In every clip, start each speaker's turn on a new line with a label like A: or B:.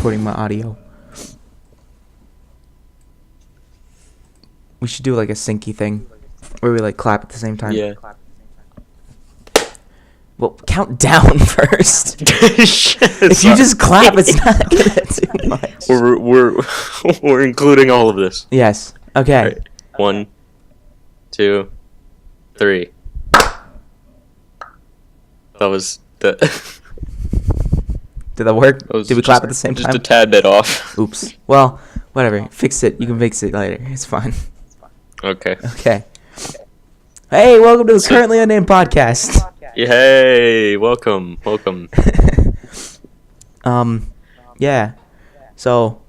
A: recording my audio. We should do like a syncy thing where we like clap at the same time.
B: Yeah.
A: Well, count down first. If you just clap, it's not gonna do much.
B: We're including all of this.
A: Yes. Okay.
B: All right. 1, 2, 3. That was the.
A: Did that work? Did we clap at the same
B: time?
A: time?
B: Just a tad bit off.
A: Oops. Well, whatever. Fix it. You can fix it later. It's fine.
B: Okay.
A: Okay. Hey, welcome to the Currently Unnamed podcast.
B: Hey, welcome.
A: Yeah. So,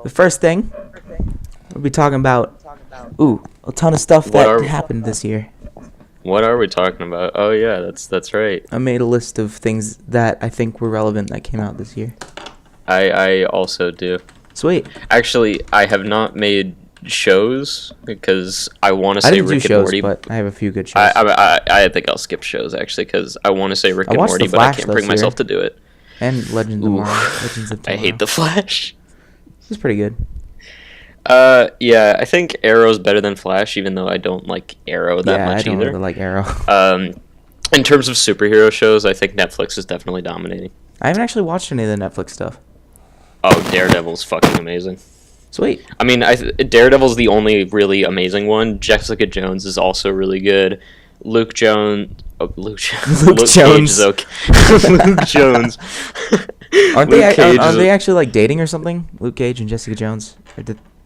A: the first thing we'll be talking about, a ton of stuff that happened this year.
B: What are we talking about? Oh yeah, that's right.
A: I made a list of things that I think were relevant that came out this year.
B: I also do.
A: Sweet.
B: Actually, I have not made shows because I want to say Rick and Morty,
A: but I have a few good shows.
B: I think I'll skip shows actually because I want to say Rick and Morty, but I can't bring myself to do it.
A: And Legends of Tomorrow.
B: I hate The Flash.
A: It's pretty good.
B: Yeah, I think Arrow's better than Flash, even though I don't like Arrow that much either.
A: I don't really like Arrow.
B: In terms of superhero shows, I think Netflix is definitely dominating.
A: I haven't actually watched any of the Netflix stuff.
B: Oh, Daredevil's fucking amazing.
A: Sweet.
B: I mean, Daredevil's the only really amazing one. Jessica Jones is also really good. Luke Jones. Luke Jones is okay. Luke Jones.
A: Aren't they actually like dating or something? Luke Cage and Jessica Jones.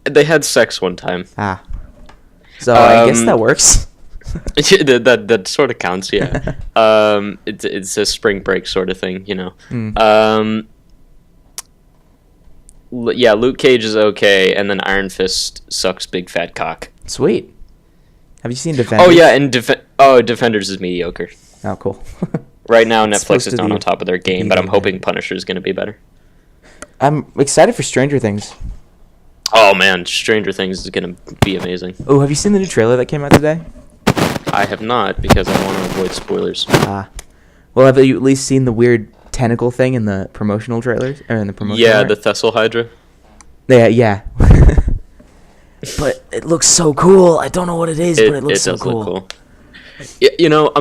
B: They had sex one time.
A: Ah. So I guess that works.
B: that sort of counts, yeah. It's a spring break sort of thing, you know. Yeah, Luke Cage is okay, and then Iron Fist sucks big fat cock.
A: Sweet. Have you seen Defenders?
B: Oh yeah, and Defenders is mediocre.
A: Oh, cool.
B: Right now, Netflix is not on top of their game, but I'm hoping Punisher is going to be better.
A: I'm excited for Stranger Things.
B: Oh man, Stranger Things is going to be amazing.
A: Oh, have you seen the new trailer that came out today?
B: I have not, because I want to avoid spoilers.
A: Well, have you at least seen the weird tentacle thing in the promotional trailers? Or in the promotional
B: Yeah,
A: art?
B: the Thessal Hydra.
A: Yeah. But it looks so cool. I don't know what it is, but it looks so cool.
B: Look cool. You know,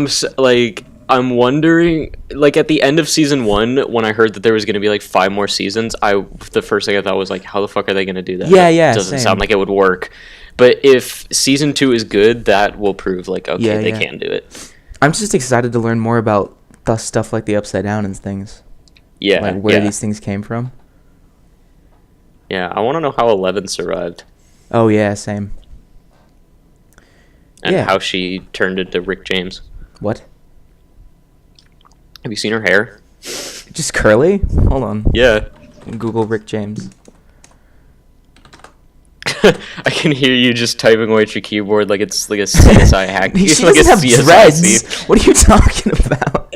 B: I'm wondering, like, at the end of season 1, when I heard that there was going to be, like, 5 more seasons, the first thing I thought was, like, how the fuck are they going to do that?
A: Yeah,
B: It doesn't sound like it would work. But if season 2 is good, that will prove, like, okay, they can do it.
A: I'm just excited to learn more about the stuff like the Upside Down and things.
B: Yeah.
A: Like, where these things came from.
B: Yeah, I want to know how 11 survived.
A: Oh, yeah, same.
B: And how she turned into Rick James.
A: What?
B: Have you seen her hair?
A: Just curly? Hold on.
B: Yeah.
A: Google Rick James.
B: I can hear you just typing away at your keyboard like it's like a CSI hack.
A: She
B: like
A: doesn't have dreads. What are you talking about?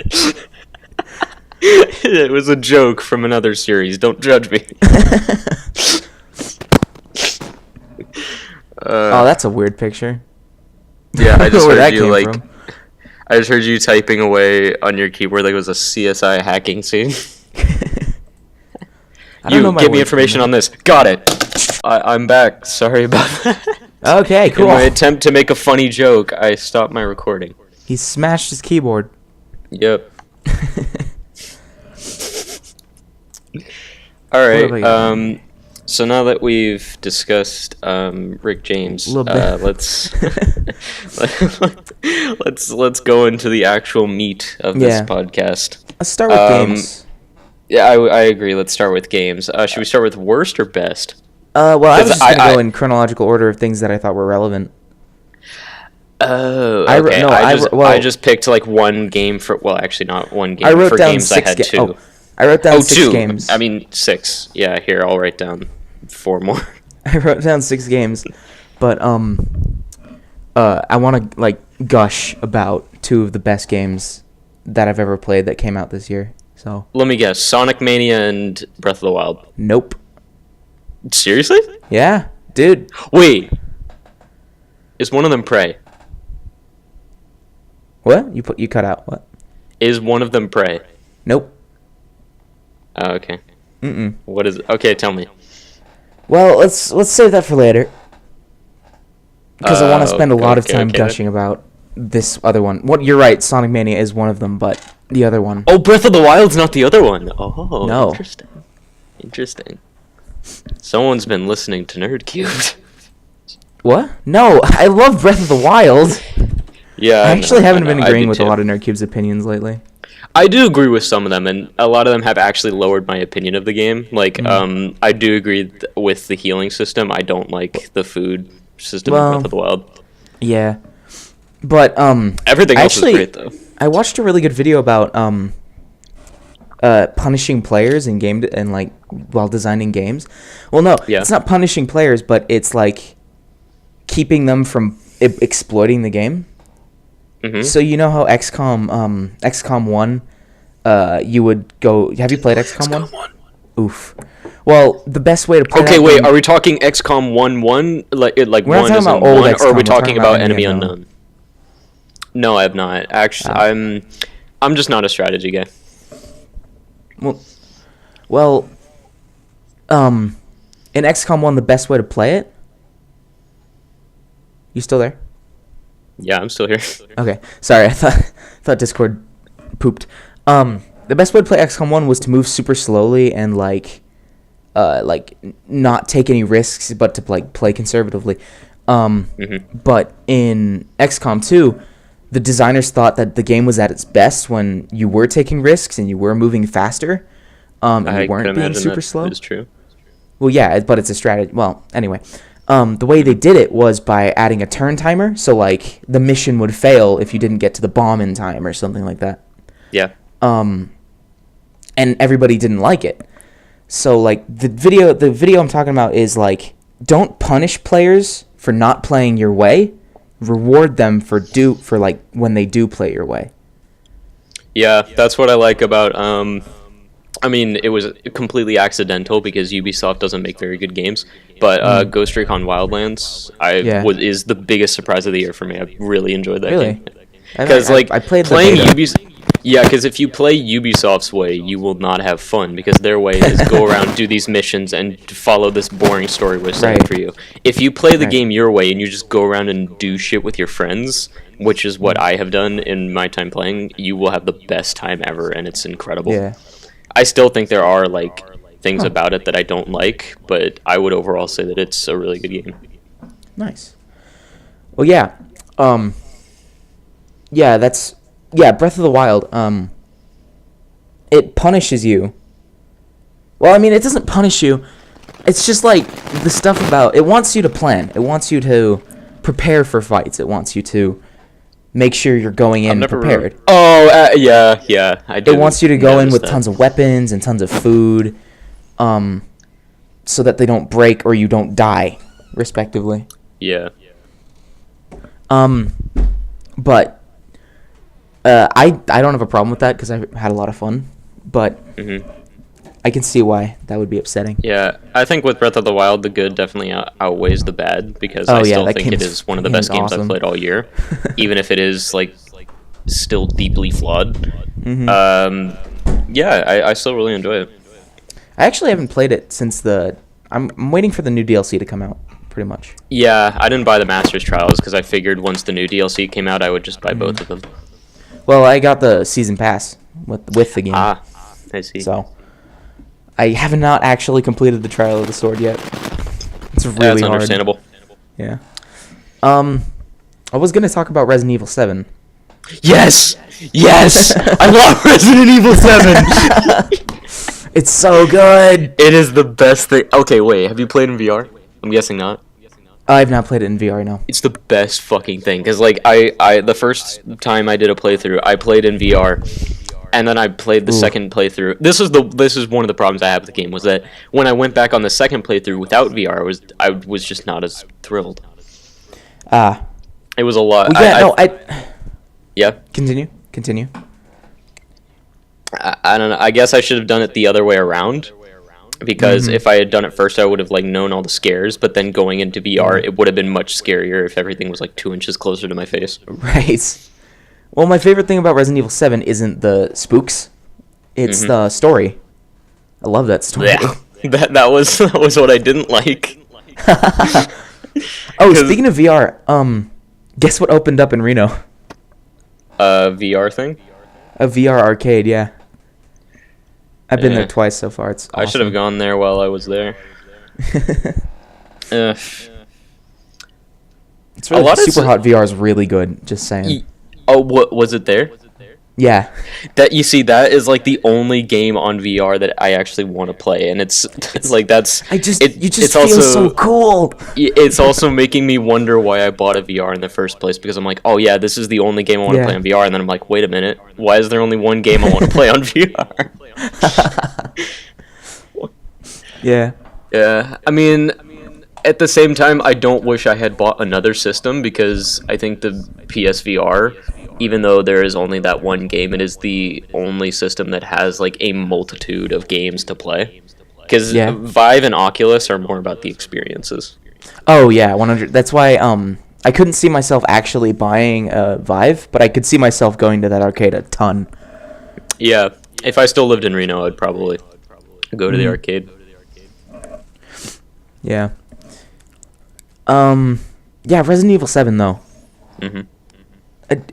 B: It was a joke from another series. Don't judge me.
A: Oh, that's a weird picture.
B: Yeah, I just heard you like.
A: From.
B: I just heard you typing away on your keyboard like it was a CSI hacking scene. Give me information on this. Got it. I'm back. Sorry about that.
A: Okay, cool.
B: In my attempt to make a funny joke, I stopped my recording.
A: He smashed his keyboard.
B: Yep. All right. So now that we've discussed Rick James, let's go into the actual meat of this podcast.
A: Let's start with games.
B: Yeah, I agree. Let's start with games. Should we start with worst or best?
A: Well, I was just going to go in chronological order of things that I thought were relevant.
B: Oh, okay. I just picked like one game for. Well, actually, not one game.
A: I wrote
B: for
A: down
B: games. I had 2.
A: Oh, I wrote down 6 games.
B: I mean 6. Yeah, here I'll write down 4 more.
A: I wrote down 6 games, but I want to like gush about 2 of the best games that I've ever played that came out this year. So
B: let me guess: Sonic Mania and Breath of the Wild.
A: Nope.
B: Seriously?
A: Yeah, dude.
B: Wait. Is one of them Prey?
A: What? You cut out. What?
B: Is one of them Prey?
A: Nope.
B: Oh, okay.
A: Mm-mm.
B: What is it? Okay, tell me.
A: Well, let's save that for later. Because I want to spend a lot of time
B: okay.
A: gushing about this other one. What you're right, Sonic Mania is one of them, but the other one.
B: Oh, Breath of the Wild's not the other one. Oh,
A: No.
B: Interesting. Someone's been listening to Nerd Cubed.
A: What? No, I love Breath of the Wild.
B: Yeah,
A: I actually haven't
B: know,
A: been agreeing with a lot of Nerdcube's opinions lately.
B: I do agree with some of them, and a lot of them have actually lowered my opinion of the game. Like, I do agree with the healing system. I don't like the food system in Breath of the Wild.
A: Yeah, but
B: everything else is great though.
A: I watched a really good video about punishing players in game and like while designing games. Well, no, it's not punishing players, but it's like keeping them from exploiting the game. Mm-hmm. So you know how XCOM 1, you would go. Have you played XCOM 1? Oof. Well, the best way to play.
B: Okay, wait. Are we talking XCOM 1, like
A: we're
B: one as in
A: old
B: one,
A: XCOM,
B: or are we talking about Enemy
A: Unknown?
B: Unknown? No, I have not. Actually, I'm just not a strategy guy.
A: Well, in XCOM 1, the best way to play it. You still there?
B: Yeah, I'm still here.
A: Okay, sorry. I thought Discord pooped. The best way to play XCOM 1 was to move super slowly and like not take any risks, but to play conservatively. But in XCOM 2, the designers thought that the game was at its best when you were taking risks and you were moving faster. And you weren't being super slow.
B: That is true.
A: Well, yeah, but it's a strategy. Well, anyway. The way they did it was by adding a turn timer, so like the mission would fail if you didn't get to the bomb in time or something like that.
B: Yeah.
A: And everybody didn't like it. So like the video I'm talking about is like, don't punish players for not playing your way, reward them for like when they do play your way.
B: Yeah, that's what I like about I mean, it was completely accidental because Ubisoft doesn't make very good games. But Ghost Recon Wildlands is the biggest surprise of the year for me. I really enjoyed that game. Because I played playing Ubisoft. Yeah, because if you play Ubisoft's way, you will not have fun because their way is go around, do these missions, and follow this boring story we're setting for you. If you play the game your way and you just go around and do shit with your friends, which is what I have done in my time playing, you will have the best time ever, and it's incredible.
A: Yeah. I
B: still think there are like things about it that I don't like, but I would overall say that it's a really good game.
A: Nice. Well, yeah. Breath of the Wild, it punishes you. Well, I mean, it doesn't punish you. It's just like the stuff about it wants you to plan. It wants you to prepare for fights. It wants you to make sure you're going in prepared.
B: Yeah, I do.
A: It wants you to go in with tons of weapons and tons of food, so that they don't break or you don't die, respectively.
B: Yeah.
A: But I don't have a problem with that because I had a lot of fun, but I can see why that would be upsetting.
B: Yeah, I think with Breath of the Wild, the good definitely outweighs the bad because I still think it is one of the best games I've played all year, even if it is like still deeply flawed. I still really enjoy it.
A: I actually haven't played it since I'm waiting for the new DLC to come out, pretty much.
B: Yeah, I didn't buy the Master's Trials because I figured once the new DLC came out, I would just buy both of them.
A: Well, I got the season pass with the game.
B: Ah, I see.
A: So I have not actually completed the Trial of the Sword yet. It's really
B: that's
A: hard.
B: Understandable.
A: Yeah. I was gonna talk about Resident Evil 7.
B: Yes, I love Resident Evil 7.
A: It's so good.
B: It is the best thing. Okay, wait. Have you played in VR? I'm guessing not.
A: I've not played it in VR, no.
B: It's the best fucking thing because like I the first time I did a playthrough, I played in VR. And then I played the second playthrough. This is one of the problems I have with the game was that when I went back on the second playthrough without VR, I was just not as thrilled. It was a lot. Yeah.
A: Continue.
B: I don't know. I guess I should have done it the other way around because if I had done it first, I would have like known all the scares. But then going into VR, it would have been much scarier if everything was like 2 inches closer to my face.
A: Right. Well, my favorite thing about Resident Evil 7 isn't the spooks. It's the story. I love that story.
B: Yeah, that was what I didn't like.
A: Oh, speaking of VR, guess what opened up in Reno?
B: VR thing?
A: A VR arcade, yeah. I've been there twice so far. It's awesome.
B: I should have gone there while I was there.
A: It's really Super Hot VR is really good. Just saying.
B: What was it there?
A: Yeah.
B: That you see, that is like the only game on VR that I actually want to play, and it's like that's.
A: You just feel so cool.
B: It's also making me wonder why I bought a VR in the first place, because I'm like, oh yeah, this is the only game I want to play on VR, and then I'm like, wait a minute, why is there only one game I want to play on VR?
A: Yeah.
B: Yeah, I mean, at the same time, I don't wish I had bought another system, because I think the PSVR, even though there is only that one game, it is the only system that has like a multitude of games to play. Because Vive and Oculus are more about the experiences.
A: Oh yeah, 100. That's why I couldn't see myself actually buying a Vive, but I could see myself going to that arcade a ton.
B: Yeah, if I still lived in Reno, I'd probably go to the arcade.
A: Yeah. Yeah, Resident Evil 7 though.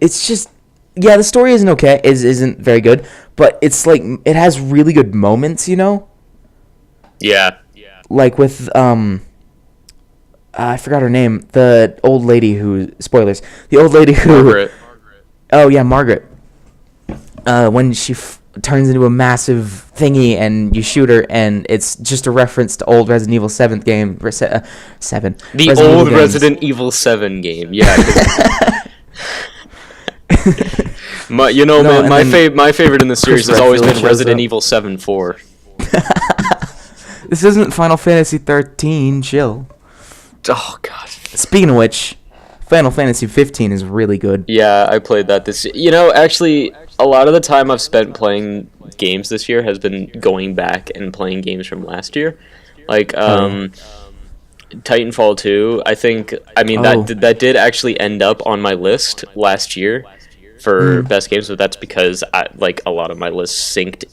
A: It's just, the story isn't okay. Isn't very good, but it's like it has really good moments, you know.
B: Yeah.
A: Like with I forgot her name. The old lady who spoilers. The old lady who.
B: Margaret.
A: Oh yeah, Margaret. When she turns into a massive thingy and you shoot her, and it's just a reference to old Resident Evil 7 game. 7.
B: The
A: Resident
B: old
A: Evil
B: Resident Evil 7 game. Yeah. My favorite in the series has always been Resident Evil 7-4.
A: This isn't Final Fantasy 13. Chill.
B: Oh god.
A: Speaking of which, Final Fantasy 15 is really good.
B: Yeah, I played that this. Actually, a lot of the time I've spent playing games this year has been going back and playing games from last year, like Titanfall 2. I think. I mean that did actually end up on my list last year for best games, but that's because a lot of my lists sunk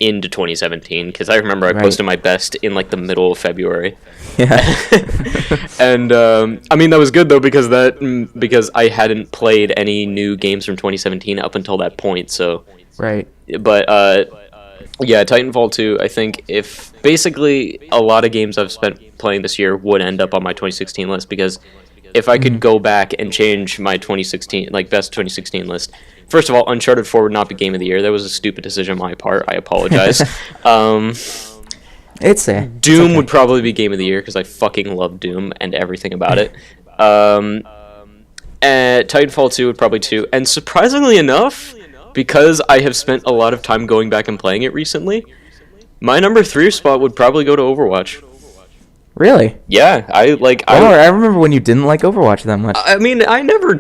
B: into 2017, because I remember I posted my best in like the middle of February.
A: Yeah.
B: And I mean that was good though, because I hadn't played any new games from 2017 up until that point. So
A: right.
B: But yeah, Titanfall 2. I think if basically a lot of games I've spent playing this year would end up on my 2016 list, because if I could go back and change my 2016 best 2016 list. First of all, Uncharted 4 would not be Game of the Year. That was a stupid decision on my part. I apologize. Doom would probably be Game of the Year, because I fucking love Doom and everything about it. And Titanfall 2 would probably 2. And surprisingly enough, because I have spent a lot of time going back and playing it recently, my number 3 spot would probably go to Overwatch.
A: Really?
B: Yeah, I
A: remember when you didn't like Overwatch that much.
B: I mean, I never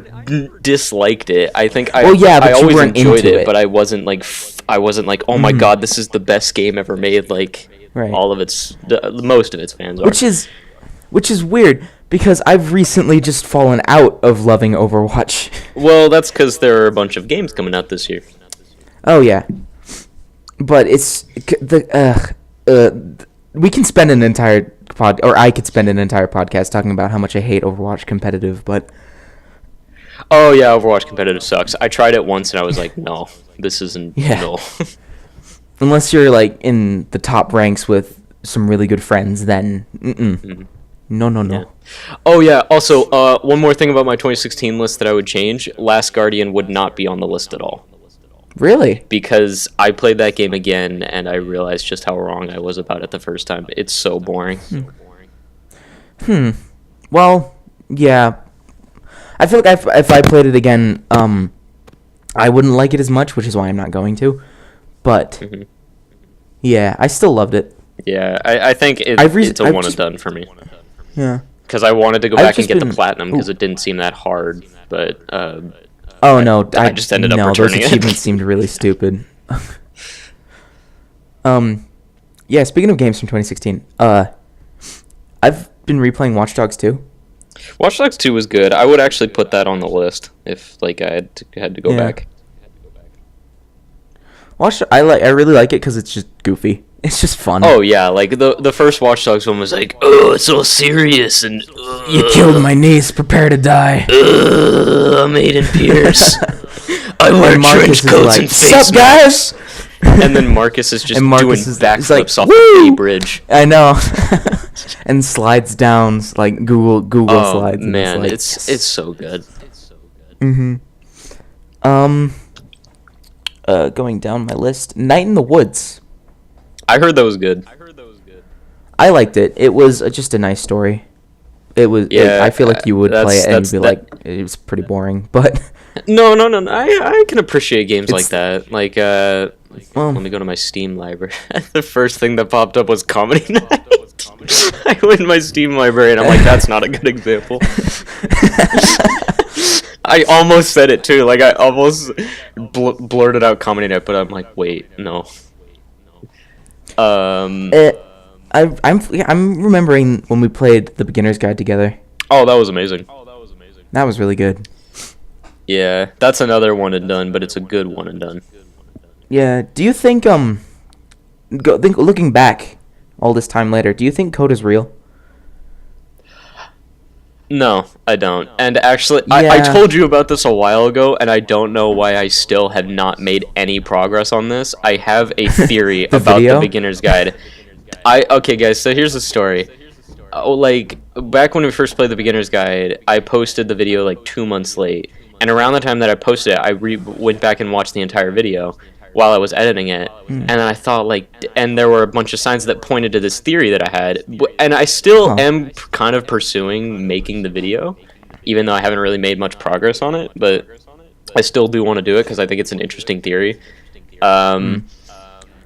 B: disliked it. I think I
A: always
B: enjoyed it, but I wasn't like, oh my god, this is the best game ever made. Like all of most of its fans are.
A: Which is weird, because I've recently just fallen out of loving Overwatch.
B: Well, that's because there are a bunch of games coming out this year.
A: Oh yeah, but it's we can spend an entire I could spend an entire podcast talking about how much I hate Overwatch competitive, but
B: oh yeah, Overwatch competitive sucks. I tried it once and I was like, no, this isn't no.
A: Unless you're like in the top ranks with some really good friends, then no.
B: Yeah. Oh yeah, also one more thing about my 2016 list that I would change: Last Guardian would not be on the list at all.
A: Really?
B: Because I played that game again, and I realized just how wrong I was about it the first time. It's so boring.
A: Well, yeah. I feel like if I played it again, I wouldn't like it as much, which is why I'm not going to. But, yeah, I still loved it.
B: Yeah, I think it's a one and done for me.
A: Yeah.
B: Because I wanted to go back and get the platinum, because it didn't seem that hard, but...
A: Oh no!
B: I just ended up returning it.
A: Those achievements seemed really stupid. Yeah. Speaking of games from 2016, I've been replaying Watch Dogs 2.
B: Watch Dogs 2 was good. I would actually put that on the list if I had to go back.
A: I really like it because it's just goofy. It's just fun.
B: Oh yeah, like the first Watch Dogs one was like, oh, it's so serious and
A: you killed my niece. Prepare to die.
B: I'm Aiden Pierce. I wear trench coats and face
A: sup, guys?
B: And then Marcus is just doing backflips off the bridge.
A: I know. And slides down like Google slides.
B: Oh man, it's so good.
A: Going down my list, Night in the Woods.
B: I heard that was good.
A: I liked it. It was just a nice story. It was. Yeah, I feel like you would play it and you'd be like, it was pretty boring. But
B: no. I can appreciate games like that. Like, let me go to my Steam library. The first thing that popped up was Comedy Night. I went in my Steam library and I'm like, that's not a good example. I almost said it too. Like I almost blurted out Comedy Night, but I'm like, wait, no. I'm
A: remembering when we played the Beginner's Guide together.
B: Oh, that was amazing.
A: That was really good.
B: Yeah, that's another one and done, but it's a good one and done.
A: Yeah. Do you think looking back all this time later, do you think code is real?
B: No, I don't. And actually, I told you about this a while ago, and I don't know why I still have not made any progress on this. I have a theory about the Beginner's Guide. Okay, guys, so here's the story. Like, back when we first played the Beginner's Guide, I posted the video like 2 months late. And around the time that I posted it, I went back and watched the entire video while I was editing it, and I thought and there were a bunch of signs that pointed to this theory that I had, and I still am kind of pursuing making the video, even though I haven't really made much progress on it, but I still do want to do it because I think it's an interesting theory.
A: I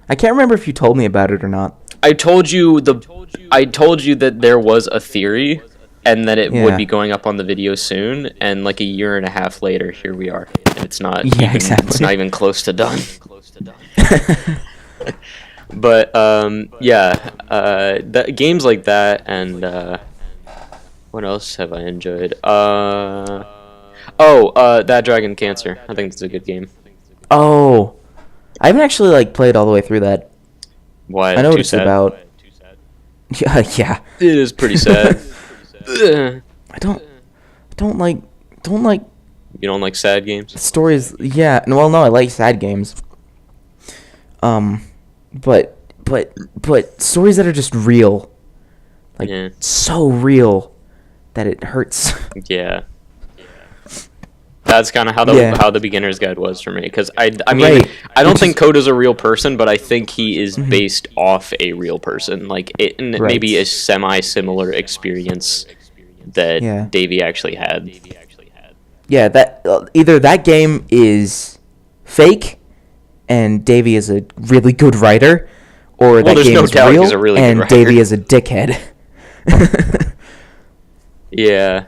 A: can't remember if you told me about it or not.
B: I told you that there was a theory, and that it would be going up on the video soon, and like a year and a half later, here we are, and it's not it's not even close to done. But games like that, and what else have I enjoyed? That Dragon Cancer. I think it's a good game.
A: Oh, I haven't actually played all the way through that.
B: Why?
A: I know what it's about. Yeah.
B: It is pretty sad.
A: I don't like.
B: You don't like sad games?
A: Stories, yeah. No, I like sad games. But stories that are just real, so real that it hurts.
B: Yeah. That's kind of how the Beginner's Guide was for me, because I mean, I don't think Code is a real person, but I think he is based off a real person, maybe a semi-similar experience that Davey actually had.
A: Yeah, that either that game is fake, and Davey is a really good writer, or that game is real, and Davey is a dickhead.
B: Yeah.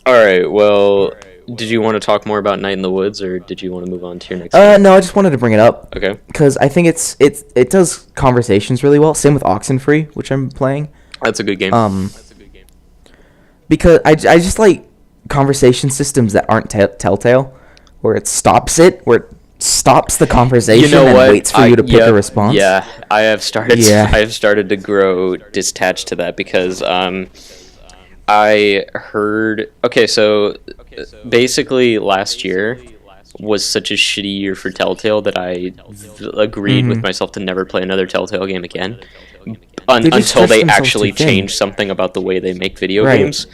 B: All right. Well, did you want to talk more about Night in the Woods, or did you want to move on to your next game?
A: No, I just wanted to bring it up.
B: Okay.
A: Because I think it does conversations really well. Same with Oxenfree, which I'm playing.
B: That's a good game.
A: Because I just like conversation systems that aren't Telltale, where it stops the conversation and waits for you to pick a response.
B: Yeah, I have started to grow detached to that, because I heard... Okay, so basically last year was such a shitty year for Telltale that I agreed with myself to never play another Telltale game again until they actually change something about the way they make video games.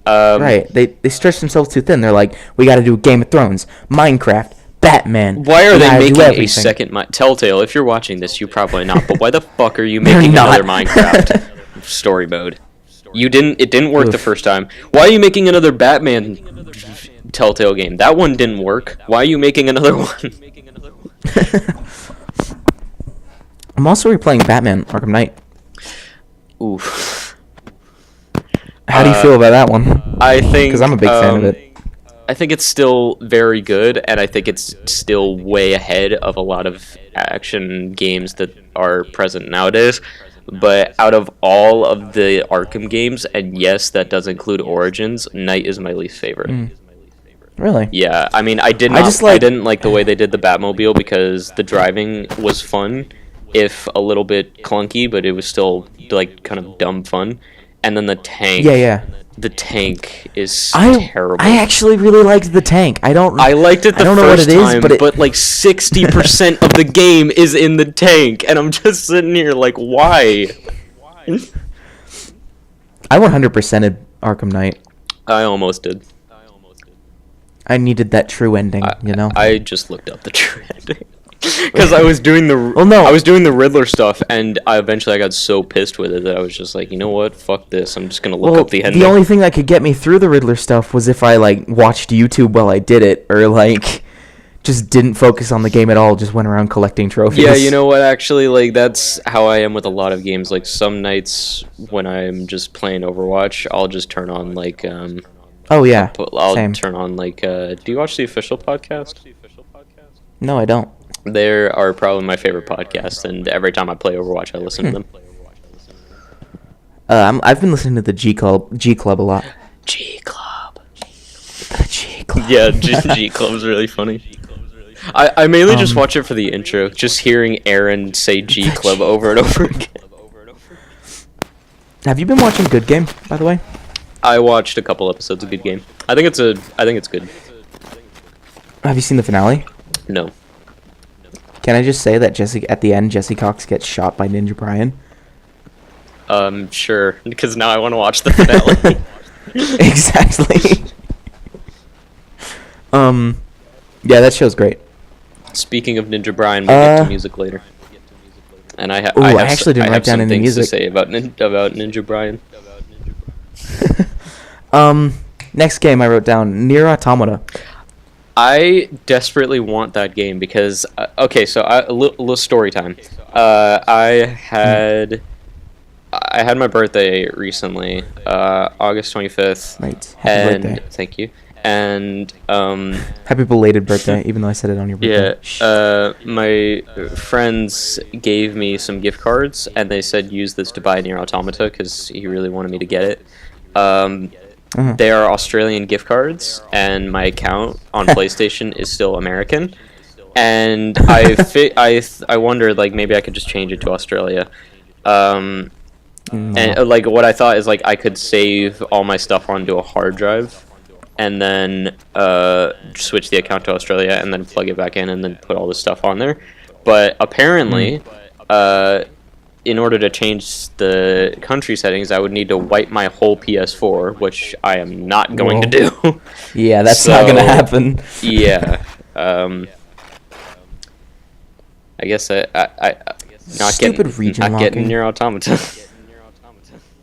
A: Right. They stretch themselves too thin. They're like, we got to do Game of Thrones, Minecraft, Batman.
B: Why are they making a second Telltale? If you're watching this, you're probably not. But why the fuck are you making another Minecraft story mode? It didn't work the first time. Why are you making another Batman Telltale game? That one didn't work. Why are you making another one?
A: I'm also replaying Batman Arkham Knight.
B: Oof.
A: How do you feel about that one?
B: I think...
A: Because I'm a big fan of it.
B: I think it's still very good, and I think it's still way ahead of a lot of action games that are present nowadays. But out of all of the Arkham games, and yes, that does include Origins, Knight is my least favorite.
A: Really?
B: Yeah, I mean, I didn't like the way they did the Batmobile because the driving was fun, if a little bit clunky, but it was still like kind of dumb fun. And then the tank.
A: Yeah.
B: The tank is terrible.
A: I actually really liked the tank. I
B: liked it the first time, but like 60% of the game is in the tank, and I'm just sitting here like, why?
A: I 100%ed Arkham Knight.
B: I almost did.
A: I needed that true ending, you know?
B: I just looked up the true ending. Because I was doing the
A: I
B: was doing the Riddler stuff, and eventually I got so pissed with it that I was just like, you know what, fuck this, I'm just gonna look up the ending.
A: The only thing that could get me through the Riddler stuff was if I like watched YouTube while I did it, or like just didn't focus on the game at all, just went around collecting trophies.
B: Yeah, you know what, actually, like, that's how I am with a lot of games. Like, some nights when I'm just playing Overwatch, I'll just turn on, like,
A: oh, yeah,
B: I'll
A: same.
B: turn on, like, do you watch the official podcast?
A: No, I don't.
B: They are probably my favorite podcast, and every time I play Overwatch, I listen to them.
A: I've been listening to the G Club a lot.
B: G Club.
A: The G Club.
B: Yeah, G Club's really funny. I mainly just watch it for the intro, just hearing Aaron say G Club over and over again.
A: Have you been watching Good Game, by the way?
B: I watched a couple episodes of Good Game. I think it's good.
A: Have you seen the finale?
B: No.
A: Can I just say that at the end, Jesse Cox gets shot by Ninja Brian?
B: Sure, because now I want to watch the finale.
A: Exactly. Yeah, that show's great.
B: Speaking of Ninja Brian, we'll get to music later. And I
A: actually didn't write down any music
B: to say about Ninja Brian.
A: Next game I wrote down, Nier Automata.
B: I desperately want that game because okay, so a little story time. I had my birthday recently, August 25th.
A: Right. Happy birthday.
B: Thank you. And
A: happy belated birthday, even though I said it on your birthday.
B: Yeah. My friends gave me some gift cards, and they said use this to buy Nier Automata because he really wanted me to get it. They are Australian gift cards, and my account on PlayStation is still American. And I wondered, like, maybe I could just change it to Australia. And like what I thought is, like, I could save all my stuff onto a hard drive, and then switch the account to Australia, and then plug it back in, and then put all the stuff on there. But apparently, in order to change the country settings, I would need to wipe my whole PS4, which I am not going to do.
A: Yeah, that's not going to happen.
B: Yeah. I guess not getting Nier Automata.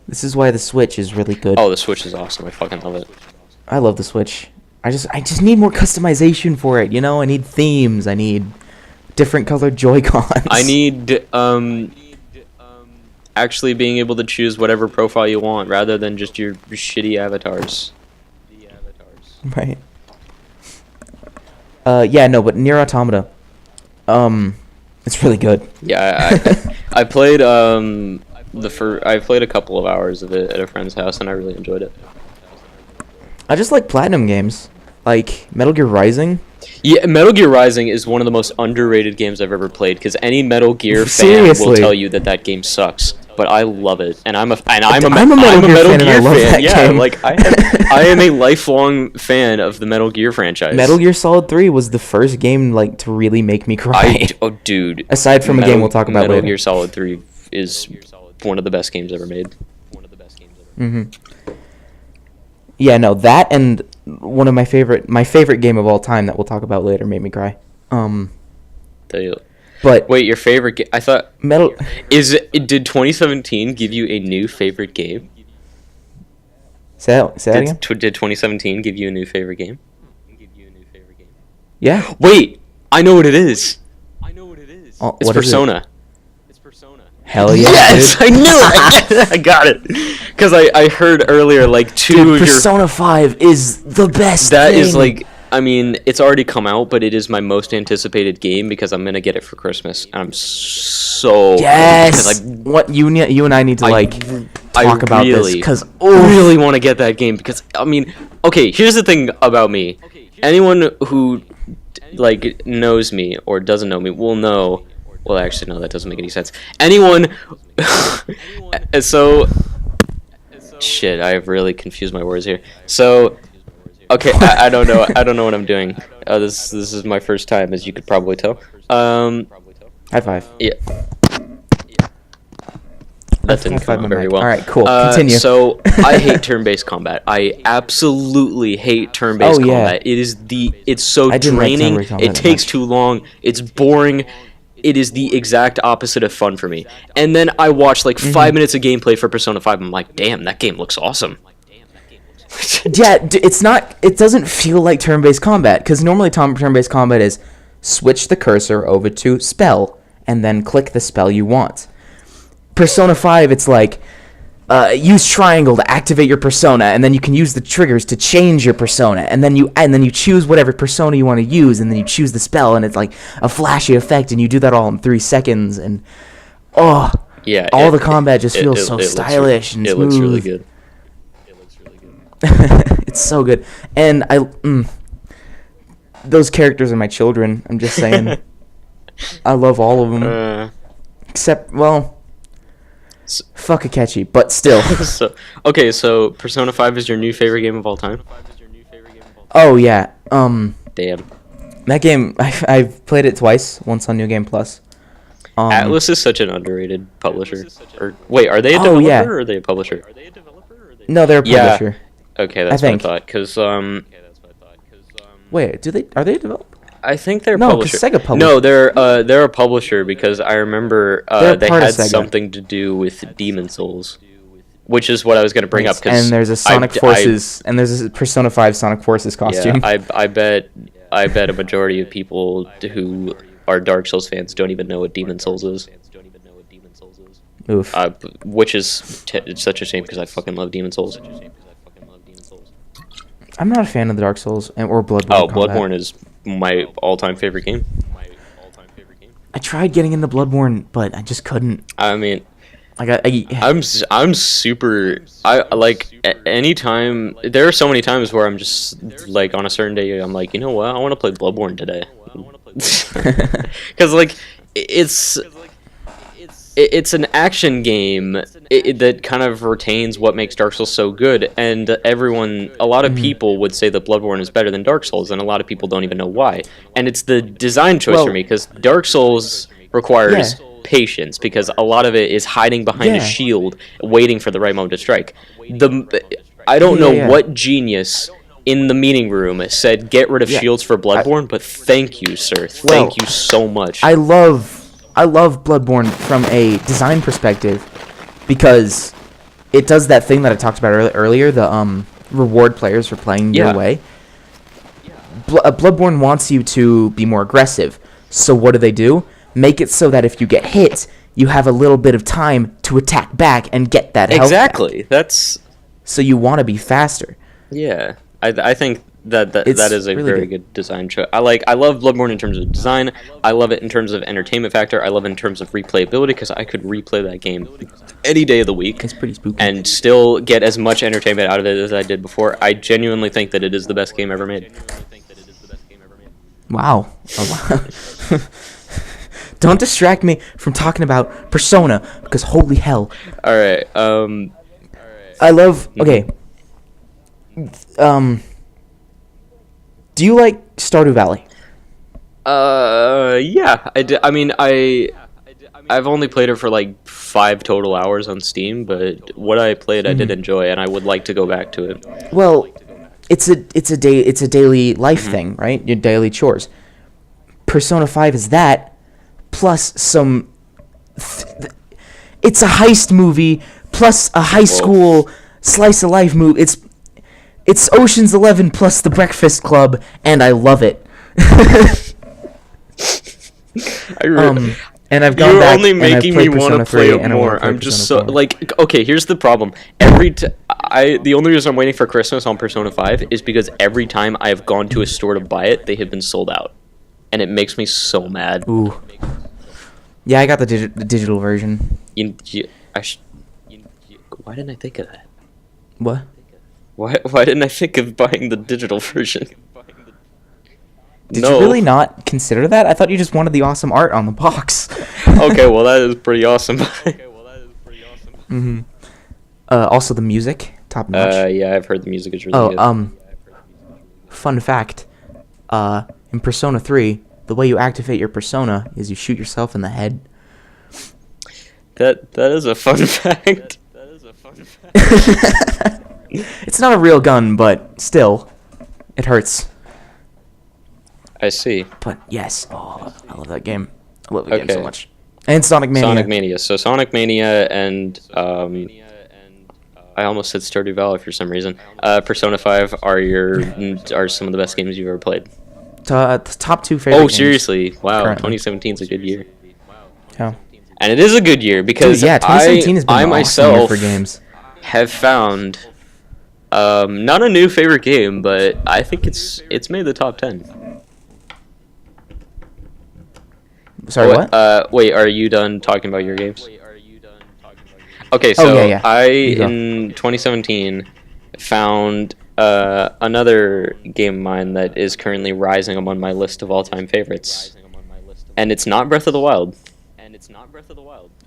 A: This is why the Switch is really good.
B: Oh, the Switch is awesome. I fucking love it.
A: I love the Switch. I just need more customization for it, you know? I need themes. I need different colored Joy-Cons.
B: I need actually being able to choose whatever profile you want rather than just your shitty avatars.
A: Right. Yeah, no, but Nier Automata, it's really good.
B: Yeah, I played I played a couple of hours of it at a friend's house, and I really enjoyed it.
A: I just like Platinum games, like Metal Gear Rising.
B: Yeah, Metal Gear Rising is one of the most underrated games I've ever played, because any Metal Gear fan will tell you that game sucks. But I love it, and I'm a Metal Gear fan. Yeah,
A: game.
B: Like I am a lifelong fan of the Metal Gear franchise.
A: Metal Gear Solid 3 was the first game like to really make me cry.
B: Dude.
A: Aside from a game we'll talk about later.
B: Metal Gear Solid 3 is one of the best games ever made.
A: Yeah, no, that and one of my favorite game of all time that we'll talk about later made me cry. But
B: wait, your favorite game? I thought
A: Metal
B: did 2017 give you a new favorite game?
A: Say that again?
B: Did 2017 give you a new favorite game?
A: Yeah.
B: Wait, I know what it is.
A: Oh,
B: it's Persona.
A: Hell yeah!
B: Yes,
A: dude.
B: I knew it. I got it. Because I heard earlier, like,
A: Persona 5 is the best.
B: That is like, I mean, it's already come out, but it is my most anticipated game because I'm gonna get it for Christmas. And I'm so
A: yes. What you and I need to talk about this because
B: really want to get that game because I mean, okay, here's the thing about me. Anyone who like knows me or doesn't know me will know. Well, actually, no, that doesn't make any sense. Anyone, so shit, I have really confused my words here. So, okay, I don't know. I don't know what I'm doing. This is my first time, as you could probably tell.
A: High five.
B: Yeah. That didn't come out very well.
A: All right, cool. Continue.
B: So I hate turn-based combat. I absolutely hate turn-based combat. It's so draining. It takes too long. It's boring. It is the exact opposite of fun for me. And then I watch like 5 minutes of gameplay for Persona 5. I'm like, damn, that game looks awesome.
A: Yeah, it's not. It doesn't feel like turn-based combat because normally turn-based combat is switch the cursor over to spell and then click the spell you want. Persona 5, it's like use triangle to activate your persona, and then you can use the triggers to change your persona, and then you choose whatever persona you want to use, and then you choose the spell, and it's like a flashy effect, and you do that all in 3 seconds, and all the combat just feels so stylish and smooth.
B: It looks really good.
A: It's so good, and those characters are my children. I'm just saying, I love all of them, except fuck Akechi, but still.
B: So Persona 5 is your new favorite game of all time?
A: Oh yeah.
B: Damn.
A: That game, I've played it twice. Once on New Game Plus.
B: Atlas is such an underrated publisher. Wait, are they a developer or are they a publisher?
A: No, they're a publisher.
B: Yeah. Okay, that's what I thought. Cause
A: wait, are they a developer?
B: I think they're a publisher.
A: Sega published.
B: No, they're a publisher because I remember they had something to do with Demon Souls, which is what I was going to bring up.
A: And there's a Sonic Forces, and there's a Persona 5 Sonic Forces costume.
B: Yeah, I bet a majority of people who are Dark Souls fans don't even know what Demon Souls is.
A: Oof.
B: Which is it's such a shame because I fucking love Demon Souls.
A: I'm not a fan of the Dark Souls or Bloodborne.
B: Oh, Bloodborne is my all-time favorite game.
A: I tried getting into Bloodborne, but I just couldn't.
B: I mean,
A: I'm
B: super. I like anytime. There are so many times where I'm just like on a certain day, I'm like, you know what, I want to play Bloodborne today, because like it's an action game that kind of retains what makes Dark Souls so good, and a lot of people would say that Bloodborne is better than Dark Souls, and a lot of people don't even know why. And it's the design choice for me, because Dark Souls requires patience, because a lot of it is hiding behind a shield, waiting for the right moment to strike. I don't know what genius in the meeting room said, get rid of shields for Bloodborne, but thank you, sir. Thank you so much.
A: I love Bloodborne from a design perspective because it does that thing that I talked about earlier, the reward players for playing your way. Bloodborne wants you to be more aggressive. So what do? Make it so that if you get hit, you have a little bit of time to attack back and get that health
B: back. That's
A: so you want to be faster.
B: Yeah. I think that is a really very good design choice. I love Bloodborne in terms of design. I love it in terms of entertainment factor. I love it in terms of replayability because I could replay that game any day of the week.
A: It's pretty spooky.
B: And still get as much entertainment out of it as I did before. I genuinely think that it is the best game ever made.
A: Wow. Don't distract me from talking about Persona because holy hell.
B: All right.
A: I love. Okay. Do you like Stardew Valley?
B: Yeah, I do. I mean, I've only played it for like 5 total hours on Steam, but what I played, I did enjoy, and I would like to go back to it.
A: Well, it's a daily life thing, right? Your daily chores. Persona 5 is that, plus some. It's a heist movie plus a high school slice of life movie. It's Ocean's 11 plus The Breakfast Club, and I love it. And I've gone back.
B: You're only making me want to play it more. I'm just so like, okay. Here's the problem. The only reason I'm waiting for Christmas on Persona 5 is because every time I have gone to a store to buy it, they have been sold out, and it makes me so mad.
A: Ooh. Yeah, I got the digital version.
B: Why didn't I think of that?
A: What?
B: Why didn't I think of buying the digital version?
A: Did you really not consider that? I thought you just wanted the awesome art on the box.
B: Okay, well that is pretty awesome.
A: Mm-hmm. Also the music, top notch.
B: Yeah, I've heard the music is really good.
A: Fun fact. In Persona 3, the way you activate your persona is you shoot yourself in the head.
B: That is a fun fact.
A: It's not a real gun, but still, it hurts.
B: I see.
A: But yes, I love that game. I love the game so much. And Sonic Mania.
B: Sonic Mania. So Sonic Mania and I almost said Stardew Valley for some reason. Persona 5 are some of the best games you've ever played.
A: Top 2 favorite games.
B: Seriously? Wow,
A: Currently.
B: 2017 is a good year.
A: Yeah.
B: And it is a good year because
A: 2017 has been
B: I
A: an
B: myself
A: awesome year for games.
B: have found not a new favorite game, but I think it's made the top 10.
A: Sorry, what?
B: Wait, are you done talking about your games? Okay, so I in 2017 found another game of mine that is currently rising among my list of all-time favorites, and it's not Breath of the Wild.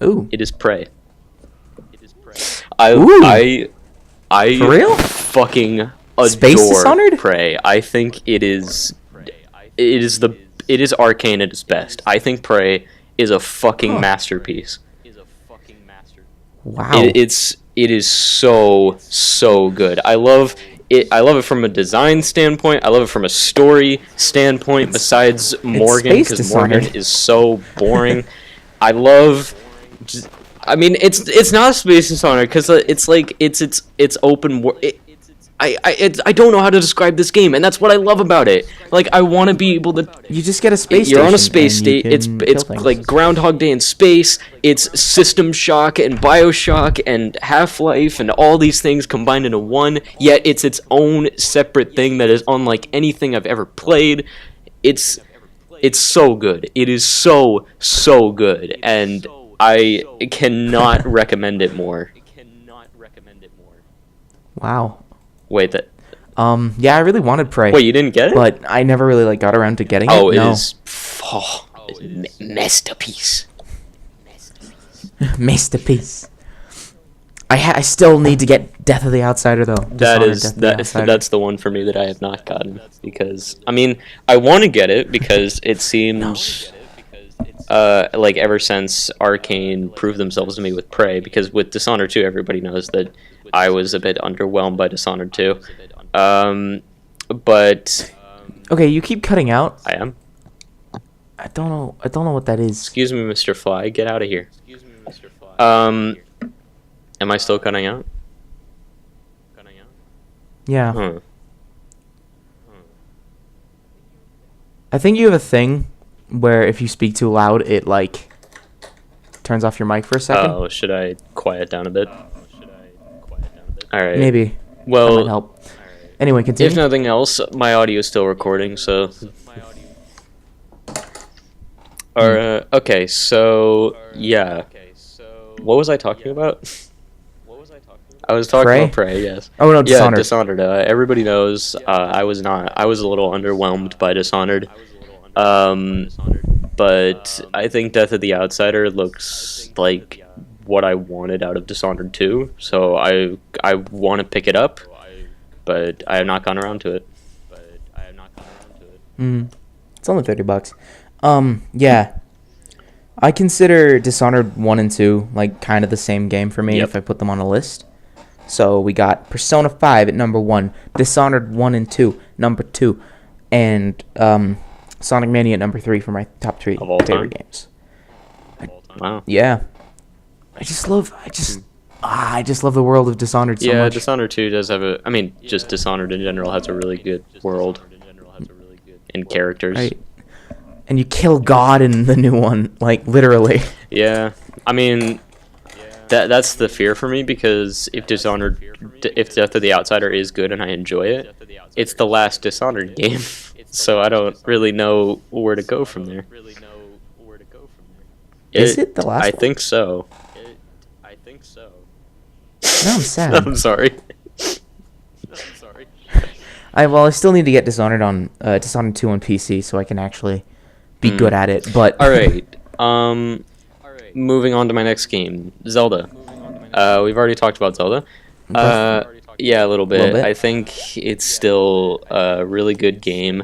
A: Ooh.
B: It is Prey.
A: Ooh.
B: I
A: For real?
B: fucking adore
A: Space Dishonored?
B: Prey. I think it is Arcane at its best. I think Prey is a fucking masterpiece.
A: Wow.
B: It is so good. I love it from a design standpoint. I love it from a story standpoint. Besides Morgan, because Morgan is so boring. I love. I mean, it's not a Space Dishonored because it's like it's open world. I don't know how to describe this game, and that's what I love about it. Like, I want to be able to.
A: You just get a space.
B: You're on a space station. It's like Groundhog Day in space. It's System Shock and BioShock and Half-Life and all these things combined into one. Yet it's its own separate thing that is unlike anything I've ever played. It's so good. It is so good, and I cannot recommend it more.
A: Wow.
B: Wait,
A: yeah, I really wanted Prey.
B: Wait, you didn't get it?
A: But I never really got around to getting it.
B: Oh, it is masterpiece.
A: Masterpiece. I still need to get Death of the Outsider though.
B: That's the one for me that I have not gotten, because I mean I want to get it because it seems like ever since Arcane proved themselves to me with Prey, because with Dishonored 2 everybody knows that I was a bit underwhelmed by Dishonored 2. But
A: okay, you keep cutting out.
B: I am.
A: I don't know what that is.
B: Excuse me, Mr. Fly, get out of here. Am I still cutting out?
A: Yeah.
B: Huh.
A: I think you have a thing where if you speak too loud, it like turns off your mic for a second.
B: Oh, should I quiet down a bit? All right.
A: Maybe.
B: Well,
A: that might help. Anyway, continue.
B: If nothing else, my audio is still recording, so. Okay, so yeah. What was I talking about? I was talking about Prey, yes.
A: Oh no, Dishonored.
B: Yeah, Dishonored. Everybody knows I was a little underwhelmed by Dishonored. But I think Death of the Outsider looks like what I wanted out of Dishonored 2, so I want to pick it up, but I have not gone around to it.
A: It's only $30. Yeah. I consider Dishonored 1 and 2 like kind of the same game for me if I put them on a list. So we got Persona 5 at number 1, Dishonored 1 and 2 number 2, and Sonic Mania at number 3 for my top 3 favorite games.
B: Wow.
A: Yeah. I just love the world of Dishonored so much.
B: Yeah, Dishonored 2 does have I mean, just Dishonored in general has a really good world and characters.
A: Right. And you kill God in the new one, like literally.
B: Yeah. I mean, that's the fear for me, because if Death of the Outsider is good and I enjoy it, it's the last Dishonored game. So I don't really know where to go from there.
A: Is it the last one?
B: I think so.
A: No, I'm sad.
B: I'm sorry.
A: I still need to get Dishonored 2 on PC so I can actually be good at it. But
B: all right. Moving on to my next game, Zelda. We've already talked about Zelda. Yeah, a little bit. I think it's still a really good game.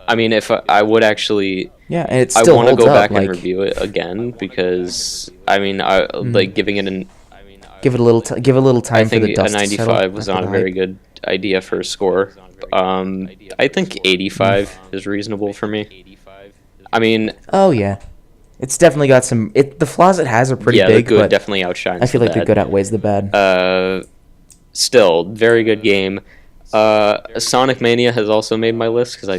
B: I mean, if I would actually,
A: yeah, and it still
B: I want to go
A: holds up,
B: back and review it again because I mean, I like giving it
A: give it a little time for the dust
B: a 95 was not a very good idea for a score. I think 85 is reasonable for me. I mean,
A: oh yeah, it's definitely got some. The flaws it has are pretty big.
B: The good
A: but
B: definitely outshines.
A: I feel like
B: the
A: the good outweighs the bad.
B: Still, very good game. Sonic Mania has also made my list because I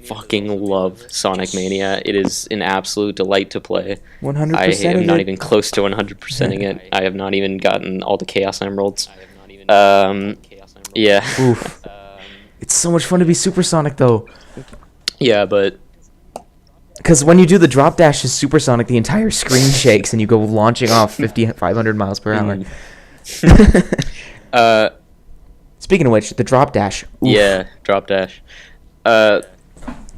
B: fucking love Sonic Mania. It is an absolute delight to play.
A: 100%.
B: I am not even close to 100%ing it. I have not even gotten all the Chaos Emeralds. Yeah.
A: Oof. It's so much fun to be supersonic though.
B: Yeah, but
A: because when you do the drop dash as supersonic, the entire screen shakes and you go launching off 500 miles per hour. Speaking of which, the drop dash. Oof.
B: Yeah, drop dash. I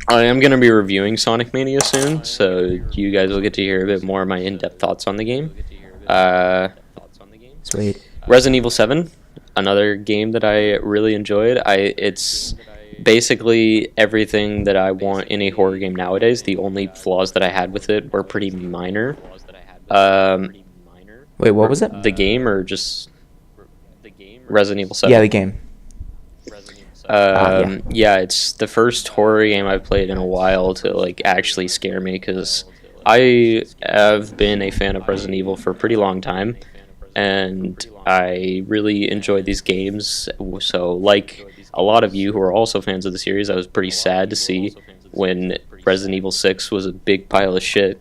B: am going to be reviewing Sonic Mania soon, so you guys will get to hear a bit more of my in-depth thoughts on the game.
A: Sweet.
B: Resident Evil 7, another game that I really enjoyed. It's basically everything that I want in a horror game nowadays. The only flaws that I had with it were pretty minor.
A: Wait, what was it?
B: The game or just Resident Evil 7?
A: Yeah, the game.
B: Yeah, it's the first horror game I've played in a while to like actually scare me because I have been a fan of Resident Evil for a pretty long time, and I really enjoy these games. So, like a lot of you who are also fans of the series, I was pretty sad to see when Resident Evil 6 was a big pile of shit.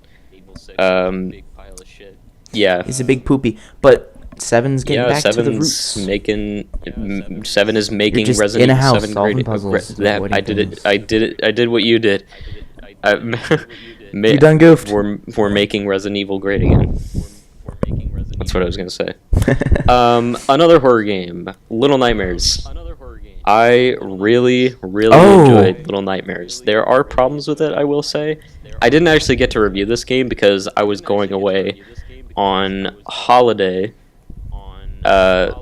B: Yeah,
A: he's a big poopy, but. Seven's getting back to the roots.
B: Seven is making
A: You're just
B: Resident
A: in a
B: Evil
A: house
B: 7
A: solving
B: great.
A: puzzles.
B: I did it. I did what you did.
A: You done goofed.
B: We're making Resident Evil great again. That's what I was gonna say. Another horror game, Little Nightmares. I really enjoyed Little Nightmares. There are problems with it, I will say. I didn't actually get to review this game because I was going away on holiday. I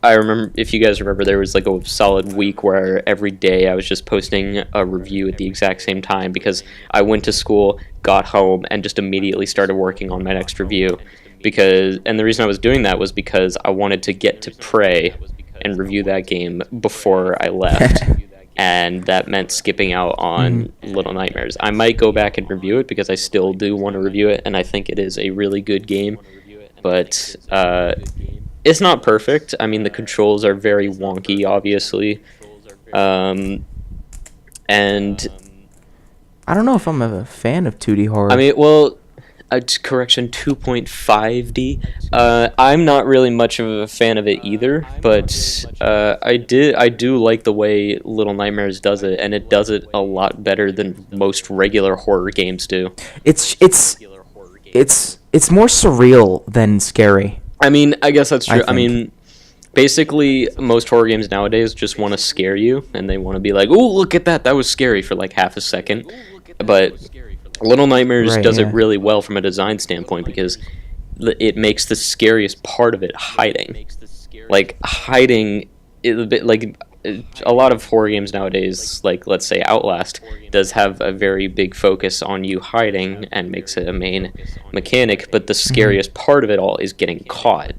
B: remember, if you guys remember, there was like a solid week where every day I was just posting a review at the exact same time because I went to school, got home, and just immediately started working on my next review. And the reason I was doing that was because I wanted to get to Prey and review that game before I left. And that meant skipping out on Little Nightmares. I might go back and review it because I still do want to review it, and I think it is a really good game. But it's not perfect. I mean, the controls are very wonky, obviously. And
A: I don't know if I'm a fan of 2D horror.
B: I mean, well, correction, 2.5D. I'm not really much of a fan of it either, but I do like the way Little Nightmares does it, and it does it a lot better than most regular horror games do.
A: It's more surreal than scary.
B: I mean, I guess that's true. I mean, basically, most horror games nowadays just want to scare you, and they want to be like, "Oh, look at that! That was scary" for like half a second. But Little Nightmares does it really well from a design standpoint because it makes the scariest part of it hiding. Like hiding, a lot of horror games nowadays, like let's say Outlast, does have a very big focus on you hiding and makes it a main mechanic, but the scariest part of it all is getting caught.